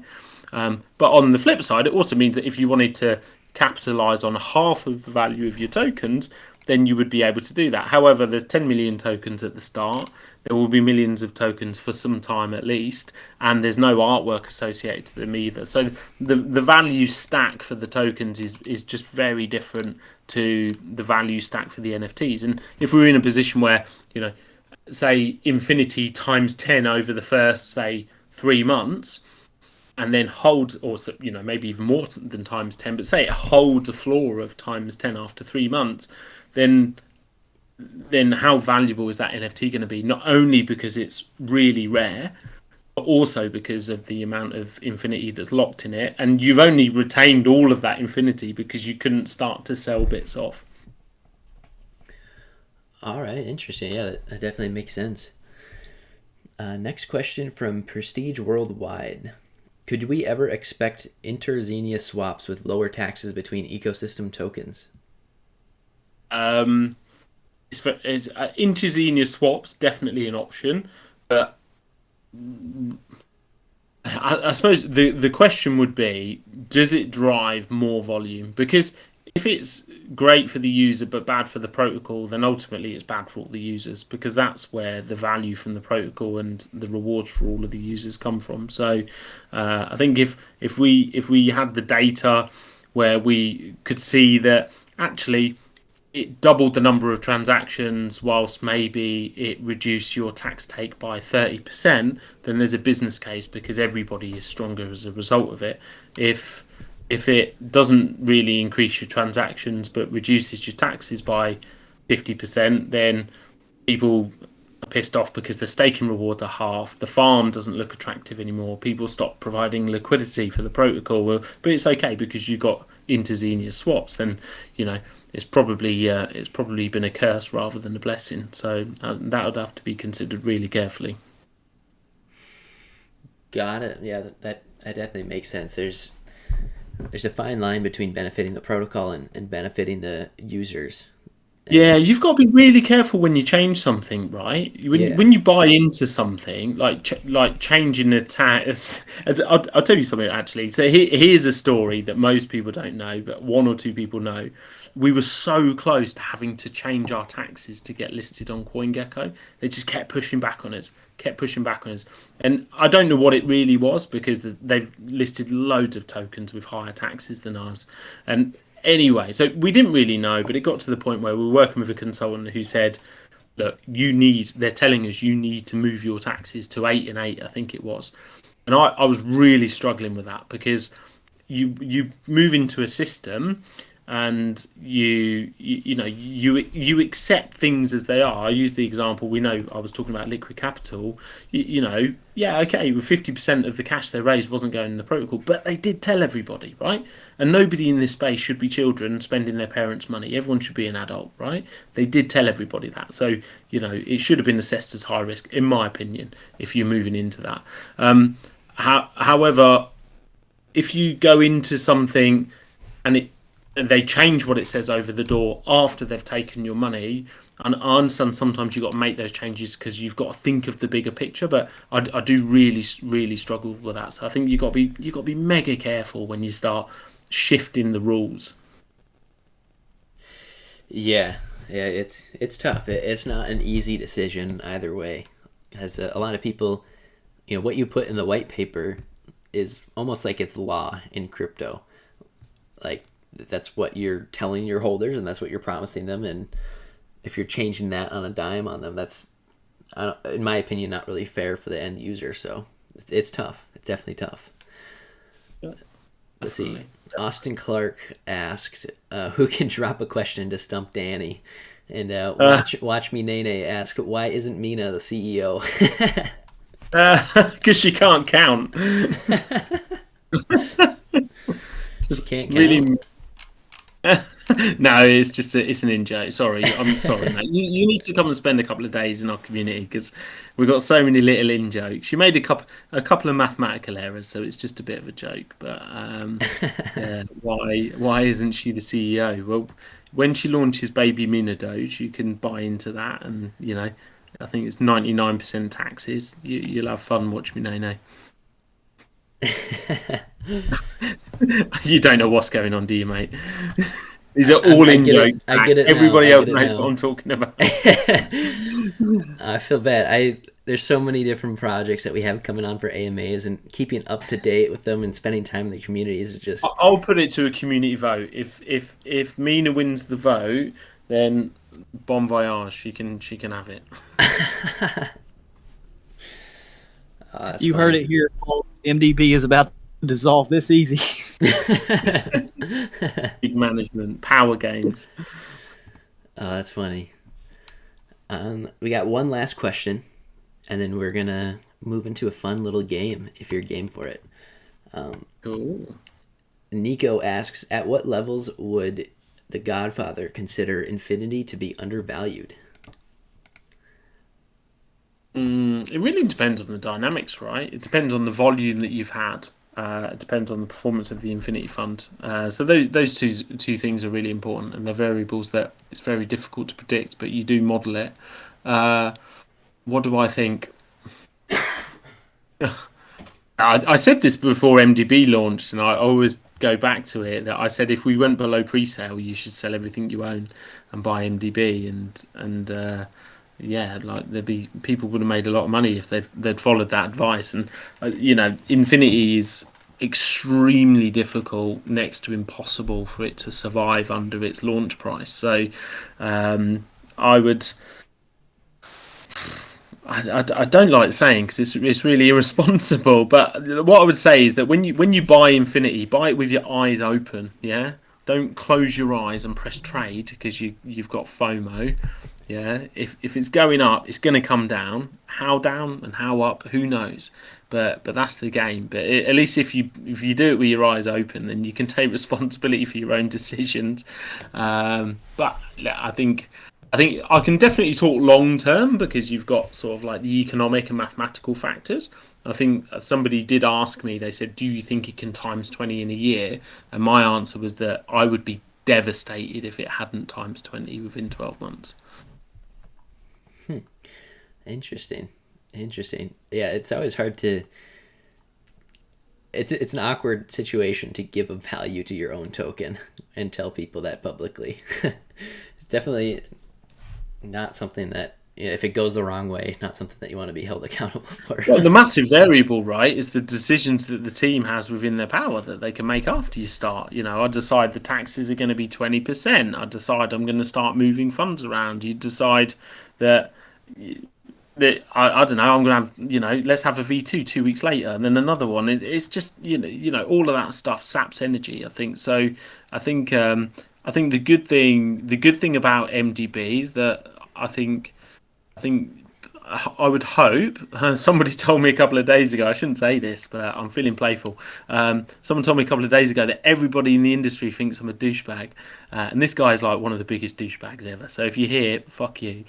But on the flip side, it also means that if you wanted to capitalize on half of the value of your tokens, then you would be able to do that. However, there's 10 million tokens at the start. There will be millions of tokens for some time at least, and there's no artwork associated to them either. So the value stack for the tokens is just very different to the value stack for the NFTs. And if we're in a position where, you know, say Infinity times 10 over the first, say, 3 months, and then hold, or, you know, maybe even more than times 10, but say it holds a floor of times 10 after 3 months, then how valuable is that NFT going to be? Not only because it's really rare, but also because of the amount of Infinity that's locked in it. And you've only retained all of that Infinity because you couldn't start to sell bits off. All right, interesting. Yeah, that definitely makes sense. Next question from Prestige Worldwide. Could we ever expect inter-Xenia swaps with lower taxes between ecosystem tokens? Um, Interzenia swaps definitely an option, but I suppose the question would be, does it drive more volume? Because if it's great for the user but bad for the protocol, then ultimately it's bad for all the users, because that's where the value from the protocol and the rewards for all of the users come from. So I think if we had the data where we could see that actually it doubled the number of transactions whilst maybe it reduced your tax take by 30%, then there's a business case because everybody is stronger as a result of it. If it doesn't really increase your transactions but reduces your taxes by 50%, then people are pissed off because the staking rewards are half. The farm doesn't look attractive anymore. People stop providing liquidity for the protocol. Well, but it's okay because you got interzenia swaps. Then it's probably been a curse rather than a blessing. So that would have to be considered really carefully. Got it. Yeah, that definitely makes sense. There's a fine line between benefiting the protocol and benefiting the users. Yeah, And you've got to be really careful when you change something, right? When yeah, when you buy into something like changing the tax. As I'll tell you something actually. So here's a story that most people don't know, but one or two people know. We were so close to having to change our taxes to get listed on CoinGecko. They just kept pushing back on us, kept pushing back on us, and I don't know what it really was because they've listed loads of tokens with higher taxes than ours, and anyway, so we didn't really know, but it got to the point where we were working with a consultant who said, look, they're telling us you need to move your taxes to 8 and 8, I think it was. And I was really struggling with that because you move into a system and you accept things as they are. I use the example, we know I was talking about liquid capital. Yeah, okay, with 50% of the cash they raised wasn't going in the protocol, but they did tell everybody, right? And nobody in this space should be children spending their parents' money. Everyone should be an adult, right? They did tell everybody that, so it should have been assessed as high risk, in my opinion, if you're moving into that. However, if you go into something and they change what it says over the door after they've taken your money. And I understand sometimes you've got to make those changes because you've got to think of the bigger picture. But I do really, really struggle with that. So I think you've got to be mega careful when you start shifting the rules. yeah, yeah. It's tough. It's not an easy decision either way, because a lot of people, what you put in the white paper is almost like it's law in crypto. Like that's what you're telling your holders and that's what you're promising them, and if you're changing that on a dime on them, that's in my opinion not really fair for the end user. So it's tough. It's definitely tough. Yeah, Let's see. definitely. Austin Clark asked, who can drop a question to stump Danny? And Uh, watch me Nene ask, why isn't Mina the CEO? because she can't count. She can't count. Really. No, it's an in-joke. Sorry, I'm sorry, mate. You need to come and spend a couple of days in our community because we've got so many little in-jokes. She made a couple of mathematical errors, so it's just a bit of a joke. But yeah, why isn't she the CEO? Well, when she launches Baby Mina Doge, you can buy into that, and I think it's 99% taxes. You'll have fun. Watch me, no. You don't know what's going on, do you, mate? These are all I in get it. jokes. I get it now. Everybody I else get it knows now. what I'm talking about. I feel bad. There's so many different projects that we have coming on for AMAs, and keeping up to date with them and spending time in the communities is just I'll put it to a community vote. If Mina wins the vote, then bon voyage. She can have it. that's You heard funny. it here, folks. MDB is about to dissolve this easy. Big management, power games. Oh, that's funny. We got one last question, and then we're gonna move into a fun little game if you're game for it. Cool. Nico asks, at what levels would the Godfather consider Infinity to be undervalued? It really depends on the dynamics, right? It depends on the volume that you've had. It depends on the performance of the Infinity Fund. So those two things are really important, and they're variables that it's very difficult to predict, but you do model it. What do I think? I said this before MDB launched, and I always go back to it, that I said if we went below pre-sale, you should sell everything you own and buy MDB, and yeah, like there'd be people would have made a lot of money if they'd followed that advice. And Infinity is extremely difficult, next to impossible, for it to survive under its launch price. So I would. I don't like saying, because it's really irresponsible, but what I would say is that when you buy Infinity, buy it with your eyes open. Yeah, don't close your eyes and press trade because you've got FOMO. Yeah, if it's going up, it's going to come down. How down and how up, who knows? But that's the game. But at least if you do it with your eyes open, then you can take responsibility for your own decisions. But I think I can definitely talk long term, because you've got sort of like the economic and mathematical factors. I think somebody did ask me, they said, do you think it can times 20 in a year? And my answer was that I would be devastated if it hadn't times 20 within 12 months. Interesting. Yeah, it's always hard to. It's an awkward situation to give a value to your own token and tell people that publicly. It's definitely not something that, if it goes the wrong way, not something that you want to be held accountable for. Well, the massive variable, right, is the decisions that the team has within their power that they can make after you start. I decide the taxes are going to be 20%. I decide I'm going to start moving funds around. You decide that I don't know, I'm going to have, let's have a V2 2 weeks later, and then another one. It's just, all of that stuff saps energy, I think. So I think the good thing about MDB is that I think I would hope. Somebody told me a couple of days ago, I shouldn't say this, but I'm feeling playful. Someone told me a couple of days ago that everybody in the industry thinks I'm a douchebag, and this guy is like one of the biggest douchebags ever. So if you're here, fuck you.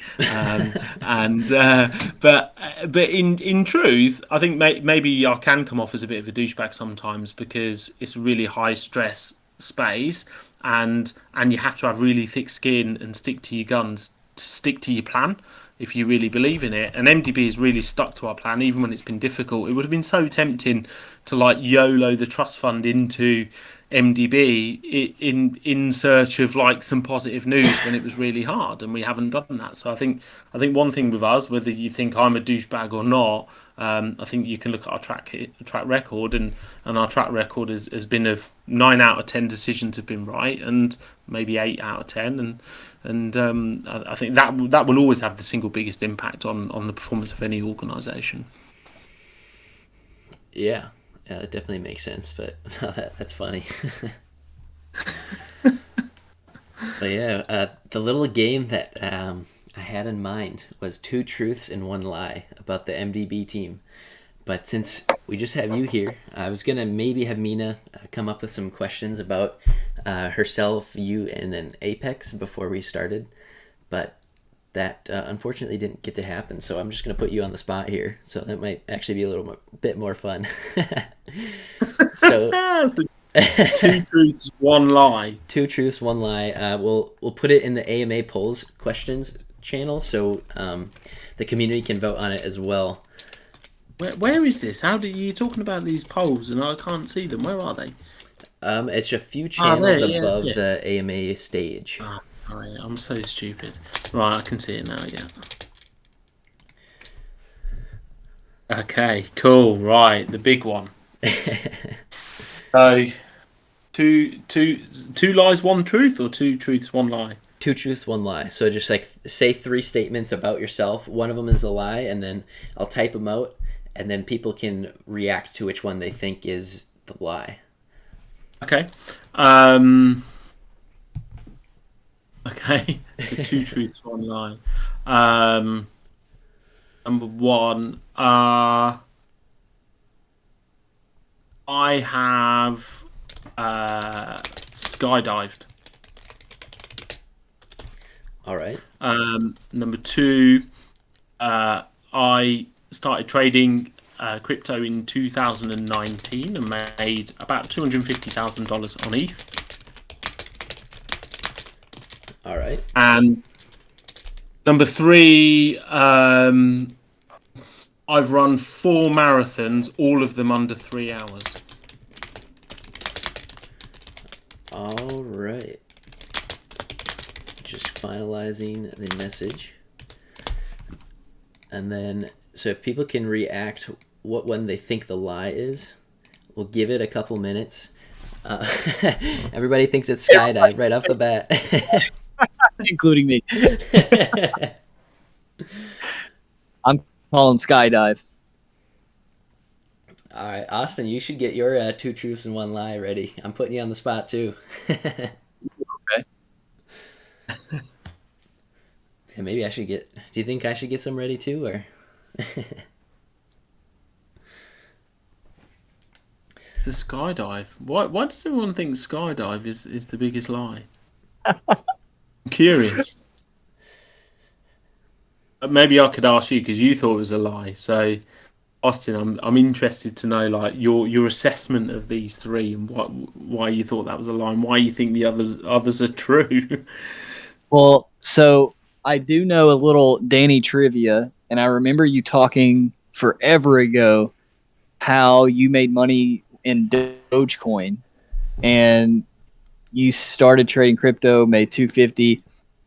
But in truth, I think maybe I can come off as a bit of a douchebag sometimes, because it's a really high stress space, and you have to have really thick skin and stick to your guns, to stick to your plan if you really believe in it. And MDB has really stuck to our plan, even when it's been difficult. It would have been so tempting to like YOLO the trust fund into MDB in search of like some positive news when it was really hard, and we haven't done that. So I think one thing with us, whether you think I'm a douchebag or not, I think you can look at our track record, and our track record has been of 9 out of 10 decisions have been right, and maybe 8 out of 10, and I think that will always have the single biggest impact on the performance of any organisation. Yeah, it definitely makes sense, but that's funny. But yeah, the little game that I had in mind was 2 truths and 1 lie about the MDB team. But since we just have you here, I was going to maybe have Mina come up with some questions about herself, you, and then Apex before we started. But that unfortunately didn't get to happen, so I'm just going to put you on the spot here. So that might actually be a bit more fun. So 2 truths, 1 lie. 2 truths, 1 lie. We'll put it in the AMA polls questions channel, so the community can vote on it as well. Where is this? How do you talking about these polls and I can't see them? Where are they? It's a few channels above yeah. the AMA stage. Oh, sorry, I'm so stupid. Right, I can see it now. Yeah. Okay, cool. Right, the big one. So, two lies, 1 truth, or 2 truths, 1 lie? 2 truths, 1 lie. So just like say 3 statements about yourself. One of them is a lie, and then I'll type them out, and then people can react to which one they think is the lie. Okay. Okay. So 2 truths, 1 lie. Number 1. I have skydived. All right. Number 2. I started trading crypto in 2019 and made about $250,000 on ETH. All right. And number 3, I've run 4 marathons, all of them under 3 hours. All right. Just finalizing the message. And then, so if people can react what one they think the lie is, we'll give it a couple minutes. Everybody thinks it's skydive right off the bat. Including me. I'm calling skydive. All right, Austin, you should get your 2 truths and 1 lie ready. I'm putting you on the spot too. Okay. Yeah, maybe I should get. Do you think I should get some ready too, or? The skydive. Why does everyone think skydive is the biggest lie? I'm curious. Maybe I could ask you because you thought it was a lie. So, Austin, I'm interested to know like your assessment of these 3 and why you thought that was a lie and why you think the others are true. Well, so I do know a little Danny trivia, and I remember you talking forever ago how you made money in Dogecoin, and you started trading crypto, made 250.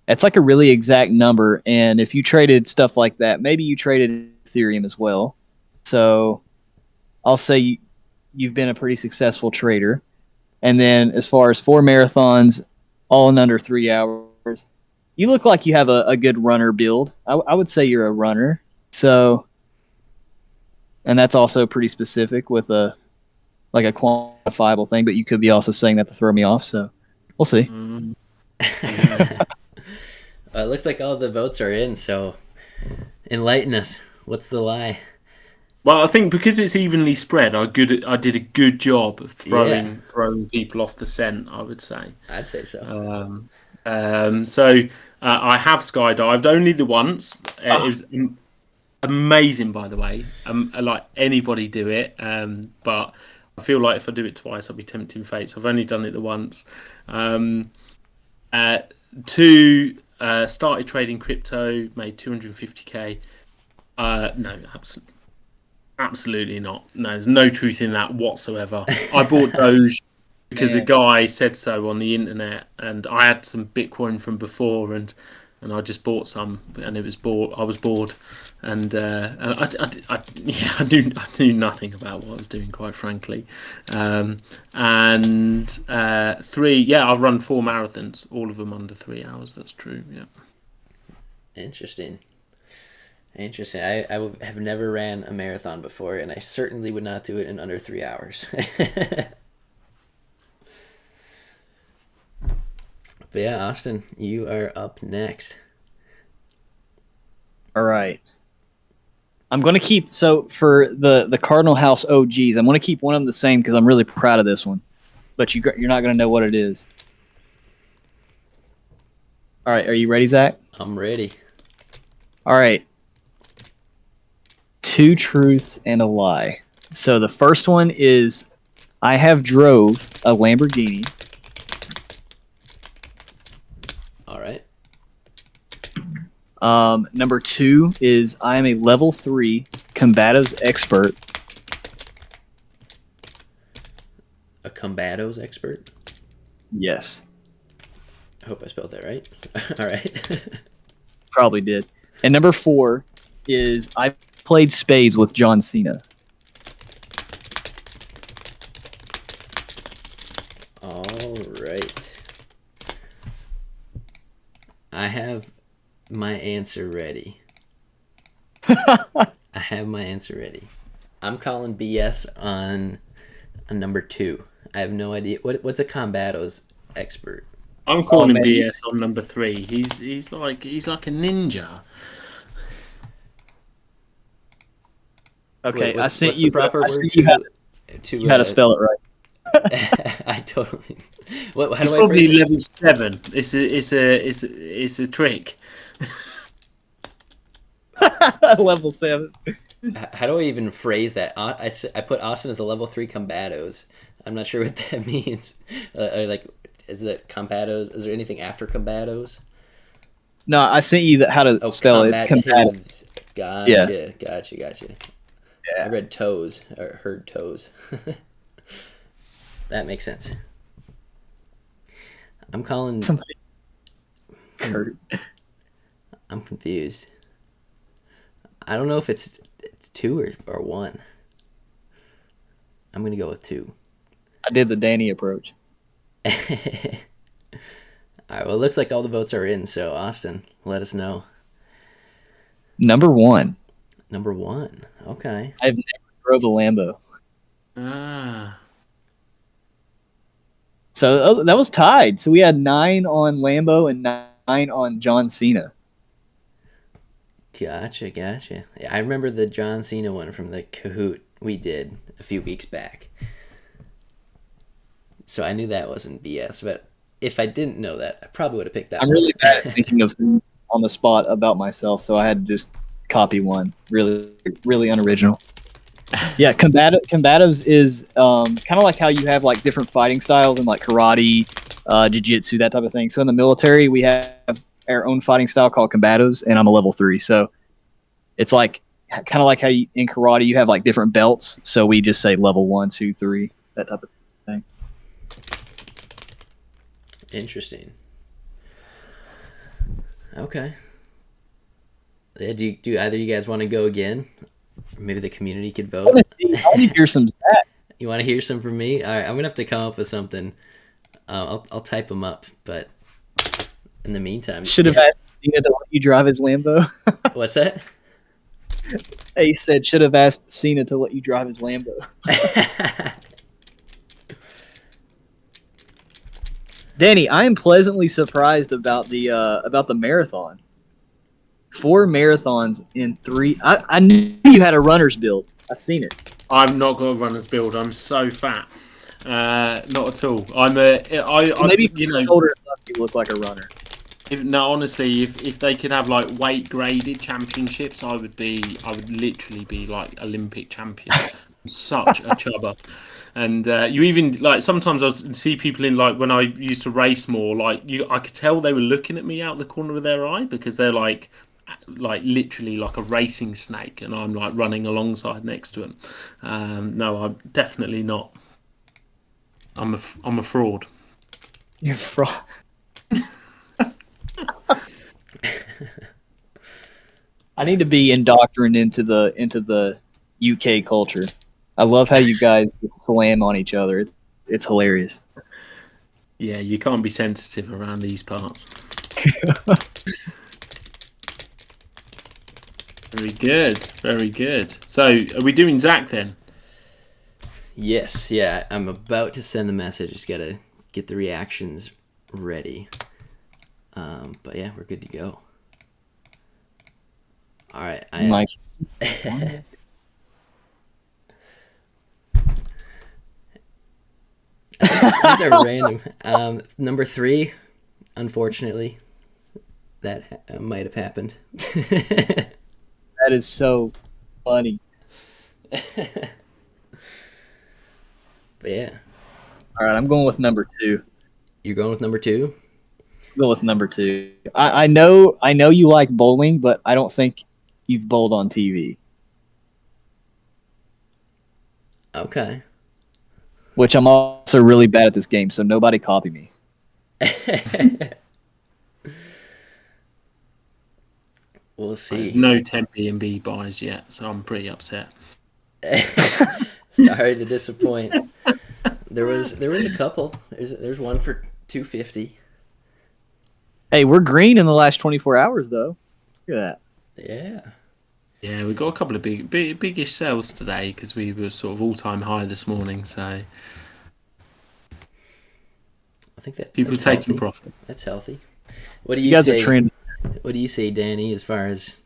That's like a really exact number, and if you traded stuff like that, maybe you traded Ethereum as well. So I'll say you've been a pretty successful trader. And then as far as 4 marathons, all in under 3 hours, you look like you have a good runner build. I would say you're a runner. So, and that's also pretty specific with a quantifiable thing, but you could be also saying that to throw me off. So we'll see. Yeah. It looks like all the votes are in, so enlighten us. What's the lie? Well, I think because it's evenly spread, I did a good job of throwing people off the scent, I would say. I'd say so. So I have skydived only the once. It was amazing, by the way. Like anybody do it, but I feel like if I do it twice, I'll be tempting fate. So I've only done it the once. 2, started trading crypto, made 250k. No, absolutely not. No, there's no truth in that whatsoever. I bought Doge because a guy said so on the internet, and I had some Bitcoin from before, and I just bought some, and it was bored. I was bored, and I knew nothing about what I was doing, quite frankly. And 3, I've run 4 marathons, all of them under 3 hours. That's true. Yeah. Interesting. I have never ran a marathon before, and I certainly would not do it in under 3 hours. But yeah, Austin, you are up next. All right. I'm going to keep, so for the Cardinal House OGs, I'm going to keep one of them the same because I'm really proud of this one. But you're not going to know what it is. All right. Are you ready, Zach? I'm ready. All right. 2 truths and a lie. So the first one is I have drove a Lamborghini. All right. Number 2 is I am a level 3 Combatives expert. A Combatives expert? Yes. I hope I spelled that right. All right. Probably did. And number 4 is I played spades with John Cena. All right. I have my answer ready. I'm calling BS on number 2. I have no idea. What's a Combatives expert? I'm calling BS on number 3. He's like a ninja. Okay, Wait, I sent what's you the proper word you how to spell it right. I totally. How It's do I probably phrase it? level 7. It's a trick. Level 7. How do I even phrase that? I put Austin as a level 3 Combatives. I'm not sure what that means. Like, is it Combatives? Is there anything after Combatives? No, I sent you how to Oh, spell it. It's combative. Combatives. Yeah. Gotcha. I Yeah. read toes, or heard toes. That makes sense. I'm calling... Somebody. Kurt. I'm confused. I don't know if it's 2 or 1. I'm going to go with 2. I did the Danny approach. All right, well, it looks like all the votes are in, so Austin, let us know. Number 1. Number 1. Okay. I've never drove a Lambo. Ah. So that was tied. So we had 9 on Lambo and 9 on John Cena. Gotcha. Yeah, I remember the John Cena one from the Kahoot we did a few weeks back. So I knew that wasn't BS, but if I didn't know that, I probably would have picked that I'm one. really bad at thinking of things on the spot about myself, so I had to just copy one. Really unoriginal. Yeah, combatives is kind of like how you have like different fighting styles in like karate, jiu-jitsu, that type of thing. So in the military, we have our own fighting style called combatives, and I'm a level 3. So it's like kind of like how in karate you have like different belts. So we just say level 1, 2, 3, that type of thing. Interesting. Okay. Yeah, do either of you guys want to go again? Maybe the community could vote. I want to hear some stats. You want to hear some from me? All right, I'm gonna have to come up with something. I'll type them up, but in the meantime, Should have asked Cena to let you drive his Lambo. What's that? He said should have asked Cena to let you drive his Lambo. Danny, I am pleasantly surprised about the marathon. 4 marathons in 3. I knew you had a runner's build. I seen it. I've not got a runner's build. I'm so fat. Not at all. Maybe you know, shoulder up, you look like a runner. Honestly, if they could have like weight graded championships, I would literally be like Olympic champion. I'm such a chubber. And you even like sometimes I see people in like when I used to race more, like I could tell they were looking at me out the corner of their eye because they're like literally like a racing snake, and I'm like running alongside next to them. No, I'm definitely not. I'm a fraud. You're a fraud. I need to be indoctrinated into the UK culture. I love how you guys slam on each other. It's hilarious. Yeah, you can't be sensitive around these parts. Very good. So, are we doing Zach then? Yes, yeah. I'm about to send the message. Just gotta get the reactions ready. But yeah, we're good to go. All right. Mike. These are random. Number 3, unfortunately, that might have happened. That is so funny. But yeah. All right, I'm going with number 2. You're going with number 2? Go with number 2. I know you like bowling, but I don't think you've bowled on TV. Okay. Which I'm also really bad at this game, so nobody copy me. We'll see. There's no 10 B&B buys yet, so I'm pretty upset. Sorry to disappoint. There was a couple. There's one for $250. Hey, we're green in the last 24 hours, though. Look at that. Yeah. Yeah, we got a couple of biggish sales today because we were sort of all-time high this morning. So I think people that's taking healthy. profit. That's healthy. What do you guys say? are trending. What do you say, Danny? As far as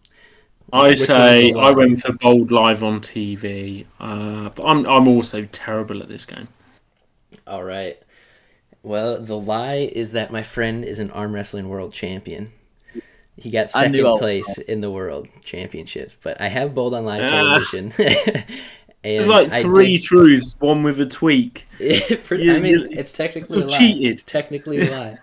I which say one's the I line? went for bold live on TV, but I'm also terrible at this game. All right. Well, the lie is that my friend is an arm wrestling world champion. He got I knew I second was place in the world championships, but I have bowled on live Ah, television, it's and like I three did. truths, one with a tweak. I mean, You it's technically sort a of lie. cheated. It's technically a lie.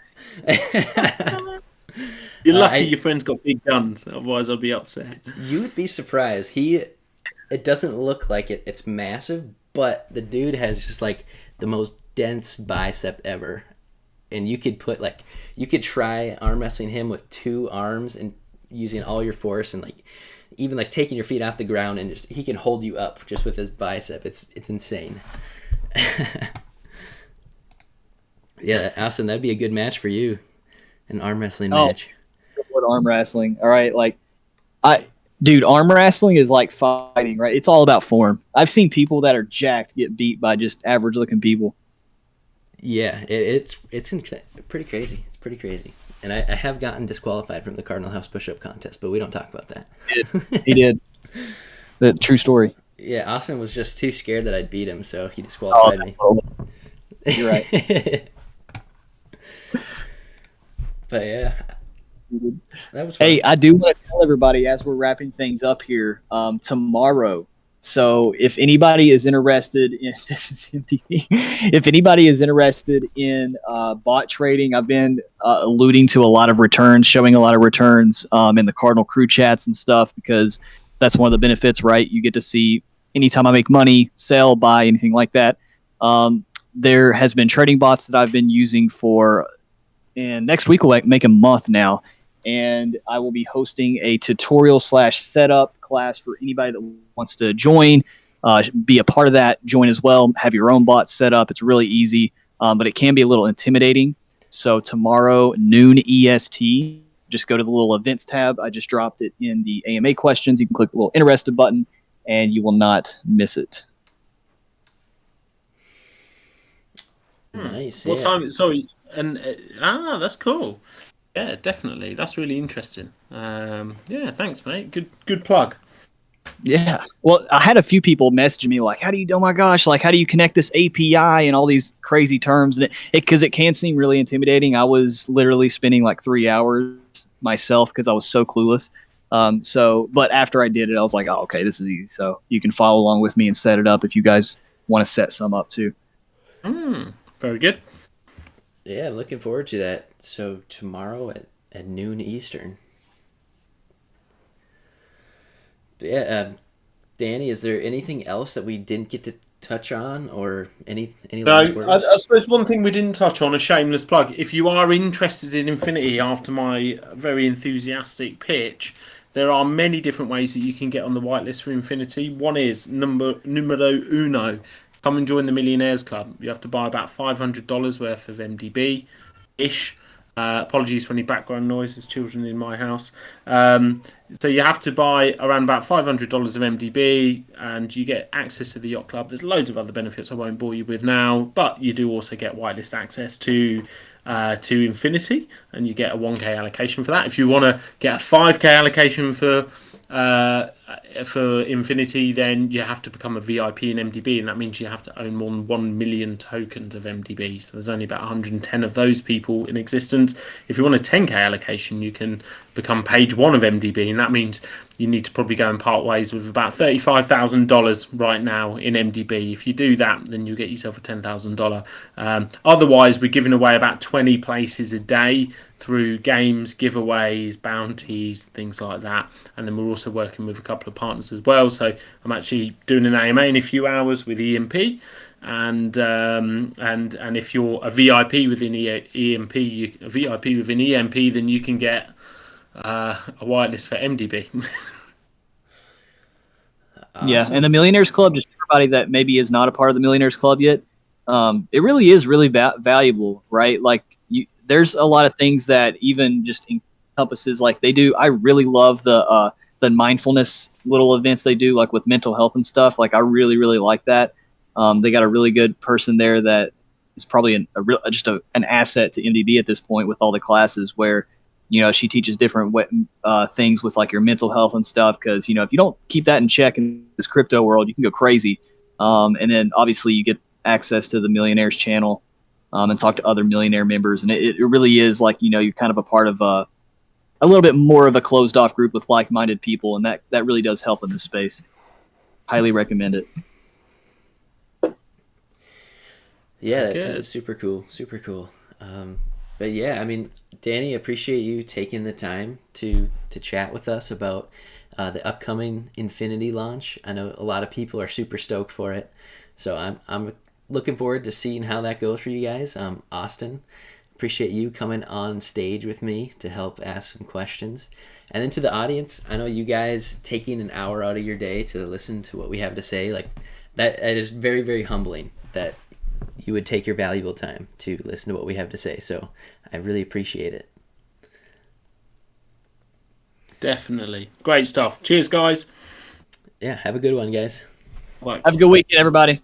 You're lucky I your friend's got big guns, otherwise I'd be upset. You would be surprised. It doesn't look like it. It's massive, but the dude has just like the most dense bicep ever. And you could try arm wrestling him with two arms and using all your force and like even like taking your feet off the ground and just he can hold you up just with his bicep. It's insane. Yeah, Austin, that'd be a good match for you. An arm wrestling Oh, match. what arm wrestling. All right, like I dude, arm wrestling is like fighting, right? It's all about form. I've seen people that are jacked get beat by just average looking people. Yeah, pretty crazy. It's pretty crazy. And I have gotten disqualified from the Cardinal House push-up contest, but we don't talk about that. He did. The true story. Yeah, Austin was just too scared that I'd beat him, so he Oh, disqualified me. you're right. But yeah, that was fun. Hey, I do want to tell everybody as we're wrapping things up here, tomorrow. So if anybody is interested in this is MDB, if anybody is interested in bot trading, I've been alluding to a lot of returns, showing a lot of returns in the Cardinal crew chats and stuff because that's one of the benefits, right? You get to see anytime I make money, sell, buy, anything like that. There has been trading bots that I've been using for, and next week will make a month now. And I will be hosting a tutorial / setup class for anybody that wants to join, be a part of that, join as well, have your own bot set up. It's really easy, but it can be a little intimidating. So tomorrow, noon EST, just go to the little events tab. I just dropped it in the AMA questions. You can click the little interested button, and you will not miss it. Nice. What Yeah. time? Sorry, and that's cool. Yeah, definitely. That's really interesting. Yeah, thanks, mate. Good plug. Yeah. Well, I had a few people messaging me like, oh my gosh, like, how do you connect this API and all these crazy terms? And because it can seem really intimidating. I was literally spending like 3 hours myself because I was so clueless. But after I did it, I was like, oh, okay, this is easy. So you can follow along with me and set it up if you guys want to set some up too. Very good. Yeah, looking forward to that. So tomorrow at noon Eastern. But yeah, Danny, is there anything else that we didn't get to touch on, or any No, last words? I suppose one thing we didn't touch on, a shameless plug. If you are interested in Infinity after my very enthusiastic pitch, there are many different ways that you can get on the whitelist for Infinity. One is numero uno. Come and join the Millionaires Club. You have to buy about $500 worth of MDB ish. Apologies for any background noise. There's children in my house. So you have to buy around about $500 of MDB, and you get access to the yacht club. There's loads of other benefits I won't bore you with now, but you do also get whitelist access to Infinity, and you get a 1K allocation for that. If you want to get a 5K allocation for Infinity, then you have to become a VIP in MDB, and that means you have to own more than 1 million tokens of MDB. So there's only about 110 of those people in existence. If you want a 10K allocation, you can become page 1 of MDB, and that means you need to probably go and part ways with about $35,000 right now in MDB. If you do that, then you get yourself a $10,000. Otherwise, we're giving away about 20 places a day through games, giveaways, bounties, things like that. And then we're also working with a couple of partners as well. So I'm actually doing an AMA in a few hours with EMP. And if you're a VIP within EMP, a VIP within EMP, then you can get a whitelist for MDB. Awesome. Yeah, and the Millionaires Club, just everybody that maybe is not a part of the Millionaires Club yet, it really is really valuable, right? Like, there's a lot of things that even just encompasses, like they do. I really love the mindfulness little events they do, like with mental health and stuff. Like, I really, really like that. They got a really good person there that is probably an asset to MDB at this point with all the classes where, she teaches different things with like your mental health and stuff. Because, if you don't keep that in check in this crypto world, you can go crazy. And then obviously you get access to the Millionaires channel and talk to other millionaire members. And it really is like, you're kind of a part of a little bit more of a closed off group with like-minded people, and that really does help in this space. Highly recommend it. Yeah, that's super cool. Super cool. But yeah, I mean, Danny, appreciate you taking the time to chat with us about the upcoming Infinity launch. I know a lot of people are super stoked for it, so I'm looking forward to seeing how that goes for you guys. Austin, appreciate you coming on stage with me to help ask some questions. And then to the audience, I know you guys taking an hour out of your day to listen to what we have to say. Like that is very, very humbling that you would take your valuable time to listen to what we have to say. So I really appreciate it. Definitely. Great stuff. Cheers, guys. Yeah, have a good one, guys. Have a good weekend, everybody.